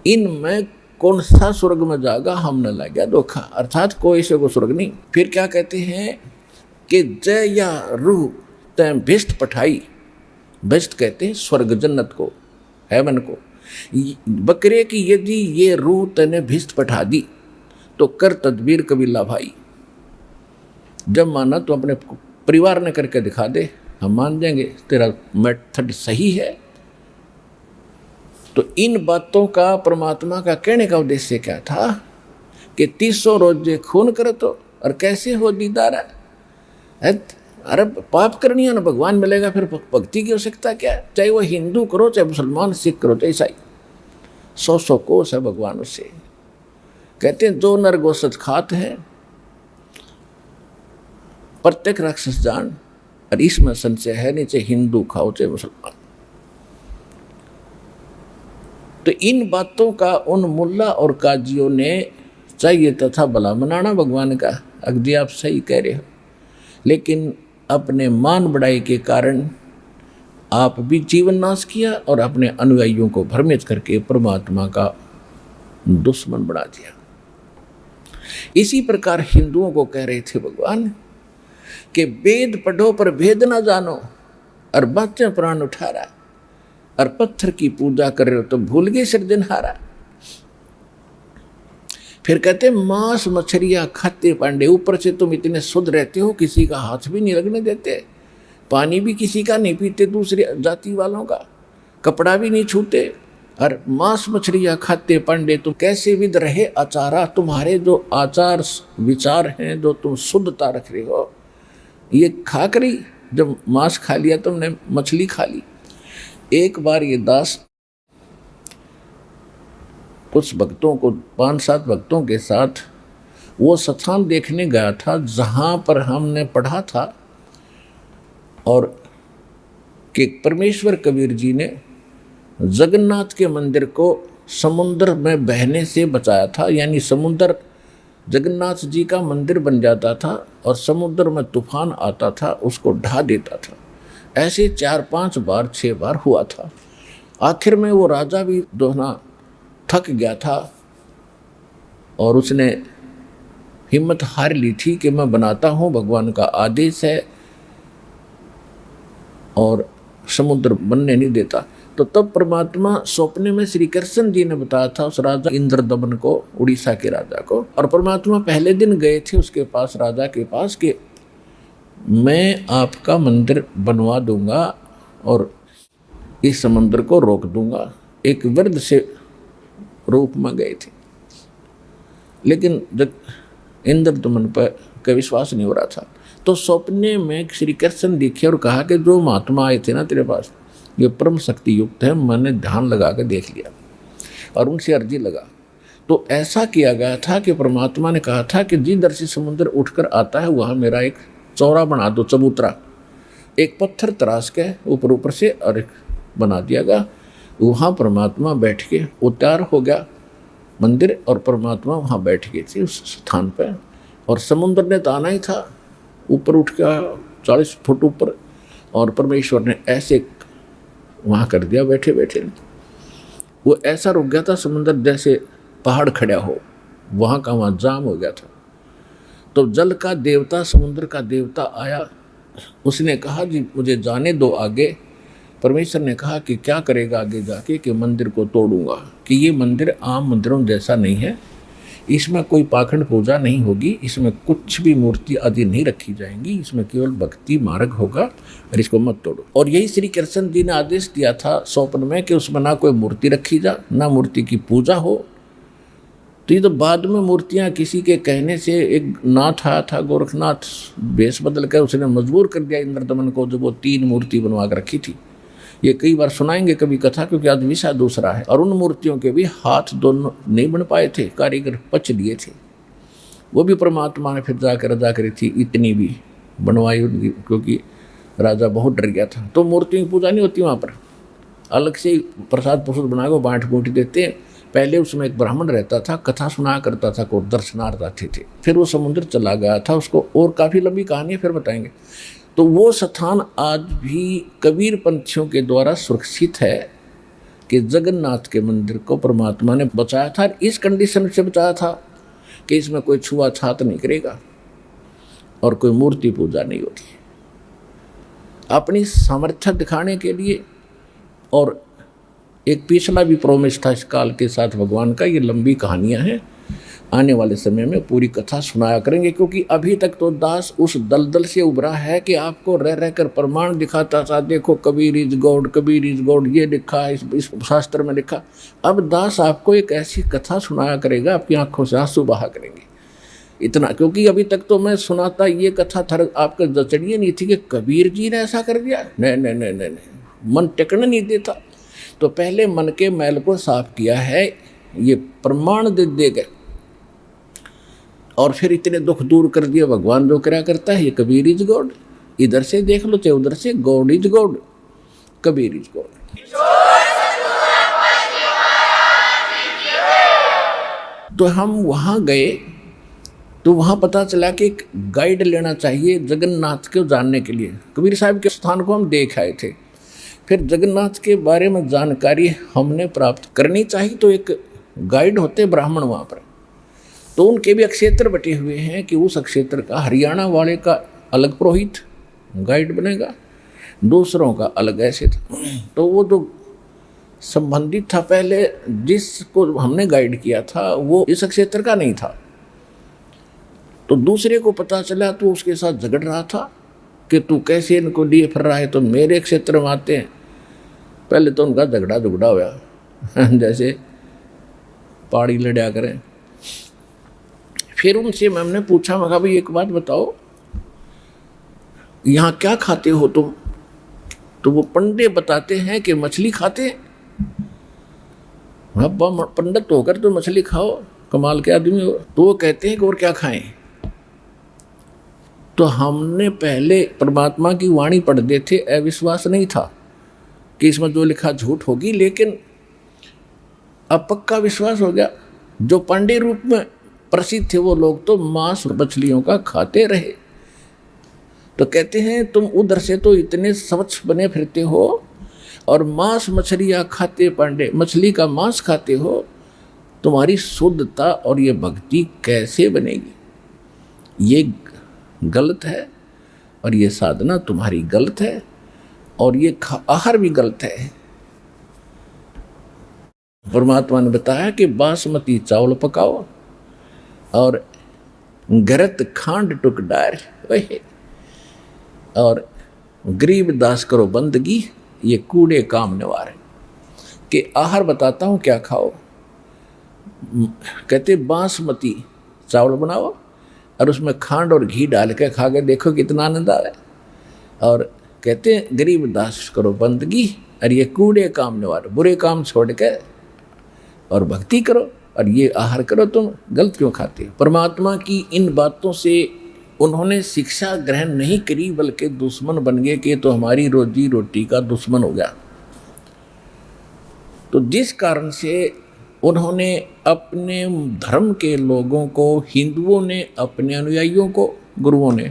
इनमें कौन सा स्वर्ग में जागा, हमने लगा धोखा। अर्थात कोई से को स्वर्ग नहीं। फिर क्या कहते हैं कि जय या रूह तय भिष्ट पठाई, भिष्ट कहते हैं स्वर्ग जन्नत को, हेवन को। बकरे की यदि ये रूह तने भिष्ट पठा दी तो कर तदबीर कबीला भाई। जब माना तो अपने परिवार ने करके दिखा दे, हम मान जाएंगे तेरा मेथड सही है। तो इन बातों का परमात्मा का कहने का उद्देश्य क्या था कि 300 रोजे खून करे तो और कैसे हो दीदार है। अरे पाप करनी है ना, भगवान मिलेगा, फिर भक्ति की आवश्यकता क्या है। चाहे वो हिंदू करो, चाहे मुसलमान, सिख करो, चाहे ईसाई, 100 कोस है भगवान उससे। कहते हैं जो नर गोसत खात है प्रत्येक राक्षस जान, और इसमें संशय है नहीं, चाहे हिंदू खाओ चाहे मुसलमान। तो इन बातों का उन मुल्ला और काजियों ने चाहिए तथा भला मनाना भगवान का। अगदी आप सही कह रहे हो, लेकिन अपने मान बढ़ाई के कारण आप भी जीवन नाश किया और अपने अनुयायियों को भ्रमित करके परमात्मा का दुश्मन बना दिया। इसी प्रकार हिंदुओं को कह रहे थे भगवान कि वेद पढ़ो पर भेद ना जानो, और बच्चे प्राण उठा रहा, और पत्थर की पूजा कर रहे हो तो भूल गए सृजनहारा। फिर कहते मांस मछलियां खाते पांडे, ऊपर से तुम इतने शुद्ध रहते हो, किसी का हाथ भी नहीं लगने देते, पानी भी किसी का नहीं पीते दूसरे जाति वालों का, कपड़ा भी नहीं छूते, और मांस मछलियां खाते पांडे, तो कैसे विद रहे आचारा, तुम्हारे जो आचार विचार हैं, जो तुम शुद्धता रख रहे हो, ये खा करी जब मांस खा लिया तुमने, मछली खा ली। एक बार ये दास कुछ भक्तों को, 5-7 भक्तों के साथ वो स्थान देखने गया था जहाँ पर हमने पढ़ा था, और कि परमेश्वर कबीर जी ने जगन्नाथ के मंदिर को समुद्र में बहने से बचाया था। यानी समुद्र, जगन्नाथ जी का मंदिर बन जाता था और समुद्र में तूफान आता था, उसको ढा देता था। ऐसे 4-5 बार 6 बार हुआ था। आखिर में वो राजा भी दोहना थक गया था और उसने हिम्मत हार ली थी कि मैं बनाता हूँ, भगवान का आदेश है और समुद्र बनने नहीं देता। तो तब परमात्मा स्वप्ने में श्री कृष्ण जी ने बताया था उस राजा इंद्रदमन को, उड़ीसा के राजा को, और परमात्मा पहले दिन गए थे उसके पास, राजा के पास, कि मैं आपका मंदिर बनवा दूंगा और इस समुद्र को रोक दूंगा। एक वृद्ध से रूप में गए थे, लेकिन जब इंद्रदमन पर का विश्वास नहीं हो रहा था, तो सपने में श्री कृष्ण दिखे और कहा कि जो महात्मा आए थे ना तेरे पास, ये परम शक्ति युक्त है, मैंने ध्यान लगा कर देख लिया और उनसे अर्जी लगा। तो ऐसा किया गया था कि परमात्मा ने कहा था कि जिधर से समुद्र उठकर आता है वहाँ मेरा एक चौरा बना दो, चबूतरा, एक पत्थर तराश के ऊपर से और एक बना दिया गया। वहाँ परमात्मा बैठ के उतार हो गया मंदिर, और परमात्मा वहाँ बैठ गए थे उस स्थान पर, और समुद्र ने तो आना ही था, ऊपर उठ गया 40 फुट ऊपर, और परमेश्वर ने ऐसे वहाँ कर दिया बैठे बैठे। वो ऐसा रुक गया था समुद्र जैसे पहाड़ खड़ा हो, वहाँ का वहाँ जाम हो गया था। तो जल का देवता, समुद्र का देवता आया, उसने कहा जी मुझे जाने दो आगे। परमेश्वर ने कहा कि क्या करेगा आगे जाके, कि मंदिर को तोड़ूंगा, कि ये मंदिर आम मंदिरों जैसा नहीं है, इसमें कोई पाखंड पूजा नहीं होगी, इसमें कुछ भी मूर्ति आदि नहीं रखी जाएंगी, इसमें केवल भक्ति मार्ग होगा, और इसको मत तोड़ो। और यही श्री कृष्ण जी ने आदेश दिया था स्वप्न में कि उसमें ना कोई मूर्ति रखी जा, ना मूर्ति की पूजा हो। तो ये तो बाद में मूर्तियाँ किसी के कहने से, एक नाथ आया था गोरखनाथ, वेश बदल कर उसने मजबूर कर दिया इंद्रदमन को, जो वो 3 मूर्ति बनवा कर रखी थी। ये कई बार सुनाएंगे कभी कथा, क्योंकि आज विषय दूसरा है। और उन मूर्तियों के भी हाथ दोनों नहीं बन पाए थे, कारीगर पच लिए थे। वो भी परमात्मा ने फिर जाकर रजा करी थी, इतनी भी बनवाई उनकी, क्योंकि राजा बहुत डर गया था। तो मूर्तियों की पूजा नहीं होती वहाँ पर, अलग से प्रसाद प्रसाद बना कर बाँट बूँट देते हैं। पहले उसमें एक ब्राह्मण रहता था, कथा सुना करता था, को दर्शनार्थ आते थे। फिर वो समुद्र चला गया था, उसको और काफ़ी लंबी कहानी है, फिर बताएंगे। तो वो स्थान आज भी कबीर पंथियों के द्वारा सुरक्षित है कि जगन्नाथ के मंदिर को परमात्मा ने बचाया था। इस कंडीशन से बचाया था कि इसमें कोई छुआछात नहीं करेगा और कोई मूर्ति पूजा नहीं होती। अपनी सामर्थ्य दिखाने के लिए, और एक पिछला भी प्रोमिस था इस काल के साथ भगवान का। ये लंबी कहानियाँ हैं, आने वाले समय में पूरी कथा सुनाया करेंगे, क्योंकि अभी तक तो दास उस दलदल से उभरा है कि आपको रह रह कर प्रमाण दिखाता था, देखो Kabir is God, Kabir is God, ये लिखा है इस शास्त्र में लिखा। अब दास आपको एक ऐसी कथा सुनाया करेगा, आपकी आंखों से आंसू बहा करेंगे इतना, क्योंकि अभी तक तो मैं सुनाता ये कथा थर आपका जचड़िए नहीं थी कि कबीर जी ने ऐसा कर दिया। नहीं नहीं नहीं नहीं, मन टिकने नहीं देता। तो पहले मन के मैल को साफ किया है, ये प्रमाण दे देगा, और फिर इतने दुख दूर कर दिया। भगवान जो क्या करता है, ये कबीर इज गॉड, इधर से देख लो चाहे उधर से, God is God, Kabir is God. तो हम वहाँ गए तो वहाँ पता चला कि एक गाइड लेना चाहिए जगन्नाथ को जानने के लिए। कबीर साहब के स्थान को हम देख आए थे, फिर जगन्नाथ के बारे में जानकारी हमने प्राप्त करनी चाहिए तो एक गाइड होते ब्राह्मण वहाँ पर, तो उनके भी अक्षेत्र बटे हुए हैं कि उस अक्षेत्र का हरियाणा वाले का अलग पुरोहित गाइड बनेगा, दूसरों का अलग ऐसे था। तो वो जो संबंधित था पहले जिसको हमने गाइड किया था वो इस क्षेत्र का नहीं था, तो दूसरे को पता चला तो उसके साथ झगड़ रहा था कि तू कैसे इनको लिए फिर रहा है, तो मेरे क्षेत्र में आते हैं। पहले तो उनका झगड़ा हुआ जैसे पहाड़ी लड़ा करें। फिर उनसे मैंने पूछा, मैं कहा भाई एक बात बताओ, यहाँ क्या खाते हो तुम? तो वो पंडित बताते हैं कि मछली खाते हैं। पंडित होकर तो मछली खाओ, कमाल के आदमी हो। तो वो कहते हैं कि और क्या खाएं? तो हमने पहले परमात्मा की वाणी पढ़ते थे, अविश्वास नहीं था कि इसमें जो लिखा झूठ होगी, लेकिन अब पक्का विश्वास हो गया। जो पांडे रूप में प्रसिद्ध थे वो लोग तो मांस मछलियों का खाते रहे। तो कहते हैं तुम उधर से तो इतने स्वच्छ बने फिरते हो और मांस मछलियाँ खाते, पांडे मछली का मांस खाते हो, तुम्हारी शुद्धता और ये भक्ति कैसे बनेगी? ये गलत है और ये साधना तुम्हारी गलत है और ये आहार भी गलत है। परमात्मा ने बताया कि बासमती चावल पकाओ और गरत खांड टुक डार और गरीब दास करो बंदगी, ये कूड़े काम निवार है। कि आहार बताता हूँ क्या खाओ। कहते बासमती चावल बनाओ और उसमें खांड और घी डाल के खा के देखो कितना आनंद आए। और कहते हैं गरीब दास करो बंदगी और ये कूड़े काम निवार, बुरे काम छोड़ के और भक्ति करो और ये आहार करो। तुम गलत क्यों खाते हो? परमात्मा की इन बातों से उन्होंने शिक्षा ग्रहण नहीं करी बल्कि दुश्मन बन गए कि तो हमारी रोजी रोटी का दुश्मन हो गया। तो जिस कारण से उन्होंने अपने धर्म के लोगों को, हिंदुओं ने अपने अनुयायियों को, गुरुओं ने,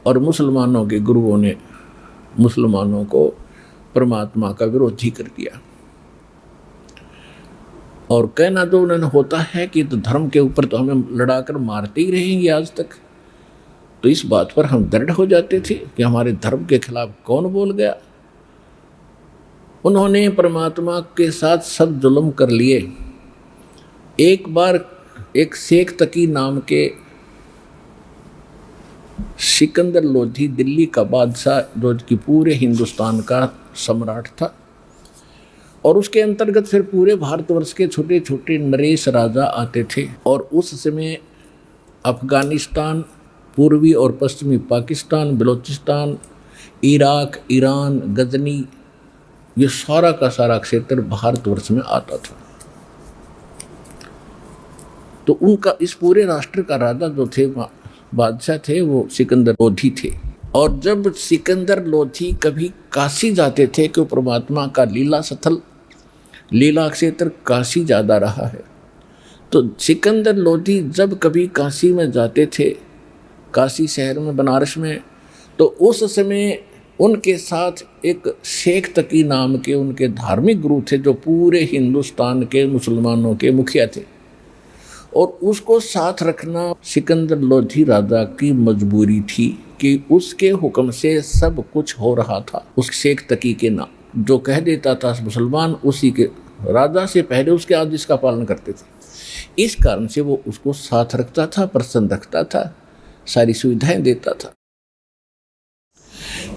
और मुसलमानों के गुरुओं ने मुसलमानों को परमात्मा का विरोधी कर दिया। और कहना तो उन्होंने होता है कि तो धर्म के ऊपर तो हमें लड़ाकर मारते ही रहेंगे आज तक। तो इस बात पर हम दृढ़ हो जाते थे कि हमारे धर्म के खिलाफ कौन बोल गया। उन्होंने परमात्मा के साथ सब जुल्म कर लिए। एक बार एक शेख तकी नाम के सिकंदर लोधी, दिल्ली का बादशाह जो कि पूरे हिंदुस्तान का सम्राट था, और उसके अंतर्गत फिर पूरे भारतवर्ष के छोटे छोटे नरेश राजा आते थे। और उस समय अफगानिस्तान, पूर्वी और पश्चिमी पाकिस्तान, बलूचिस्तान, इराक, ईरान, गजनी, ये सारा का सारा क्षेत्र भारतवर्ष में आता था। तो उनका इस पूरे राष्ट्र का राजा जो थे, बादशाह थे, वो सिकंदर लोधी थे। और जब सिकंदर लोधी कभी काशी जाते थे, क्यों परमात्मा का लीला स्थल, लीला क्षेत्र काशी ज़्यादा रहा है, तो सिकंदर लोधी जब कभी काशी में जाते थे, काशी शहर में, बनारस में, तो उस समय उनके साथ एक शेख तकी नाम के उनके धार्मिक गुरु थे जो पूरे हिंदुस्तान के मुसलमानों के मुखिया थे। और उसको साथ रखना सिकंदर लोधी राजा की मजबूरी थी कि उसके हुक्म से सब कुछ हो रहा था। उस शेख तकी के नाम जो कह देता था मुसलमान, उसी के राजा से पहले उसके आदेश का पालन करते थे। इस कारण से वो उसको साथ रखता था, प्रसन्न रखता था, सारी सुविधाएं देता था।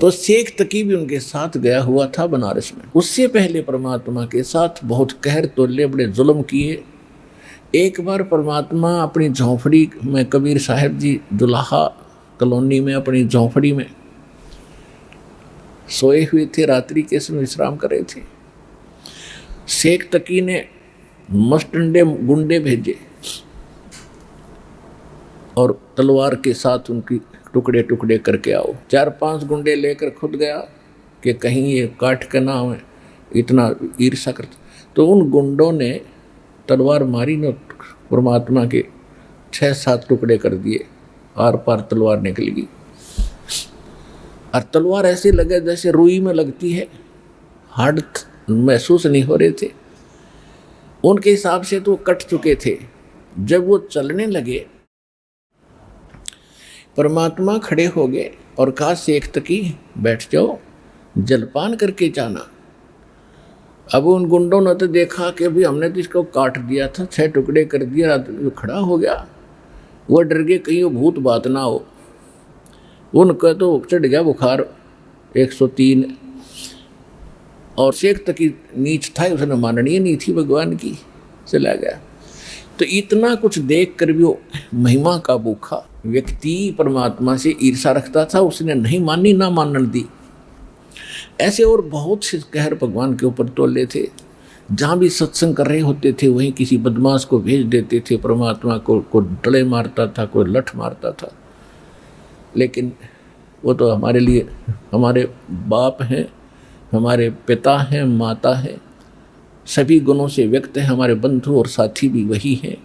तो शेख तकी भी उनके साथ गया हुआ था बनारस में। उससे पहले परमात्मा के साथ बहुत कहर तोले, बड़े जुल्म किए। एक बार परमात्मा अपनी झोंपड़ी में, कबीर साहब जी दुल्हा कॉलोनी में अपनी झोंपड़ी में सोए हुए थे, रात्रि के समय विश्राम कर रहे थे। शेख तकी ने मस्टंडे गुंडे भेजे और तलवार के साथ उनकी टुकड़े टुकड़े करके आओ। 4-5 गुंडे लेकर खुद गया कि कहीं ये काट के ना हो, इतना ईर्षा करता। तो उन गुंडों ने तलवार मारी न, परमात्मा के 6-7 टुकड़े कर दिए, आर पार तलवार निकल गई। और तलवार ऐसे लगे जैसे रुई में लगती है, हार्ड महसूस नहीं हो रहे थे। उनके हिसाब से तो कट चुके थे। जब वो चलने लगे, परमात्मा खड़े हो गए और कहा शेख तकी बैठ जाओ, जलपान करके जाना। अब उन गुंडों ने तो देखा कि अभी हमने तो इसको काट दिया था, 6 टुकड़े कर दिया, खड़ा हो गया। वो डर गए कहीं वो भूत बात ना हो। उनका तो चढ़ गया बुखार 103। और शेख तकी नीच था, उसने माननीय नहीं थी भगवान की, चला गया। तो इतना कुछ देख कर भी वो महिमा का भूखा व्यक्ति परमात्मा से ईर्षा रखता था, उसने नहीं मानी, ना मानने दी। ऐसे और बहुत से कहर भगवान के ऊपर तोले थे। जहाँ भी सत्संग कर रहे होते थे वहीं किसी बदमाश को भेज देते थे, परमात्मा को डले मारता था, कोई लठ मारता था। लेकिन वो तो हमारे लिए हमारे बाप हैं, हमारे पिता हैं, माता हैं, सभी गुणों से व्यक्त है, हमारे बंधु और साथी भी वही हैं।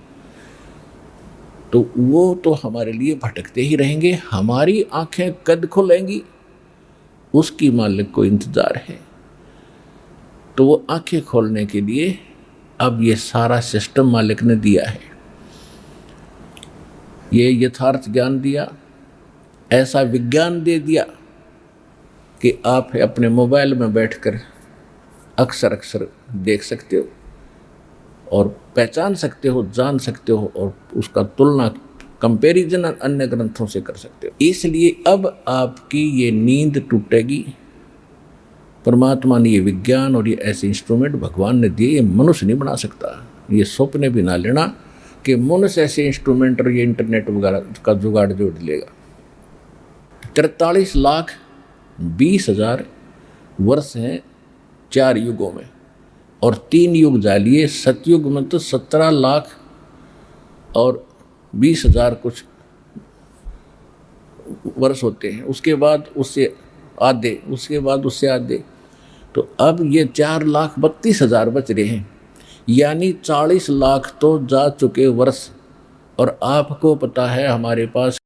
तो वो तो हमारे लिए भटकते ही रहेंगे। हमारी आंखें कद खुलेंगी उसकी मालिक को इंतजार है। तो वो आंखें खोलने के लिए अब ये सारा सिस्टम मालिक ने दिया है। ये यथार्थ ज्ञान दिया, ऐसा विज्ञान दे दिया कि आप अपने मोबाइल में बैठकर अक्सर अक्सर देख सकते हो और पहचान सकते हो, जान सकते हो और उसका तुलना, कंपैरिजन अन्य ग्रंथों से कर सकते हो। इसलिए अब आपकी ये नींद टूटेगी। परमात्मा ने ये विज्ञान और ये ऐसे इंस्ट्रूमेंट भगवान ने दिए, ये मनुष्य नहीं बना सकता। ये स्वप्न भी ना लेना कि मनुष्य ऐसे इंस्ट्रूमेंट और ये इंटरनेट वगैरह का जुगाड़ जोड़ लेगा। 43,20,000 वर्ष हैं 4 युगों में, और 3 युग जालिए। सतयुग में तो 17,20,000 कुछ वर्ष होते हैं। उसके बाद उससे आधे, उसके बाद उससे आधे। तो अब ये 4,32,000 बच रहे हैं, यानी 40 लाख तो जा चुके वर्ष। और आपको पता है हमारे पास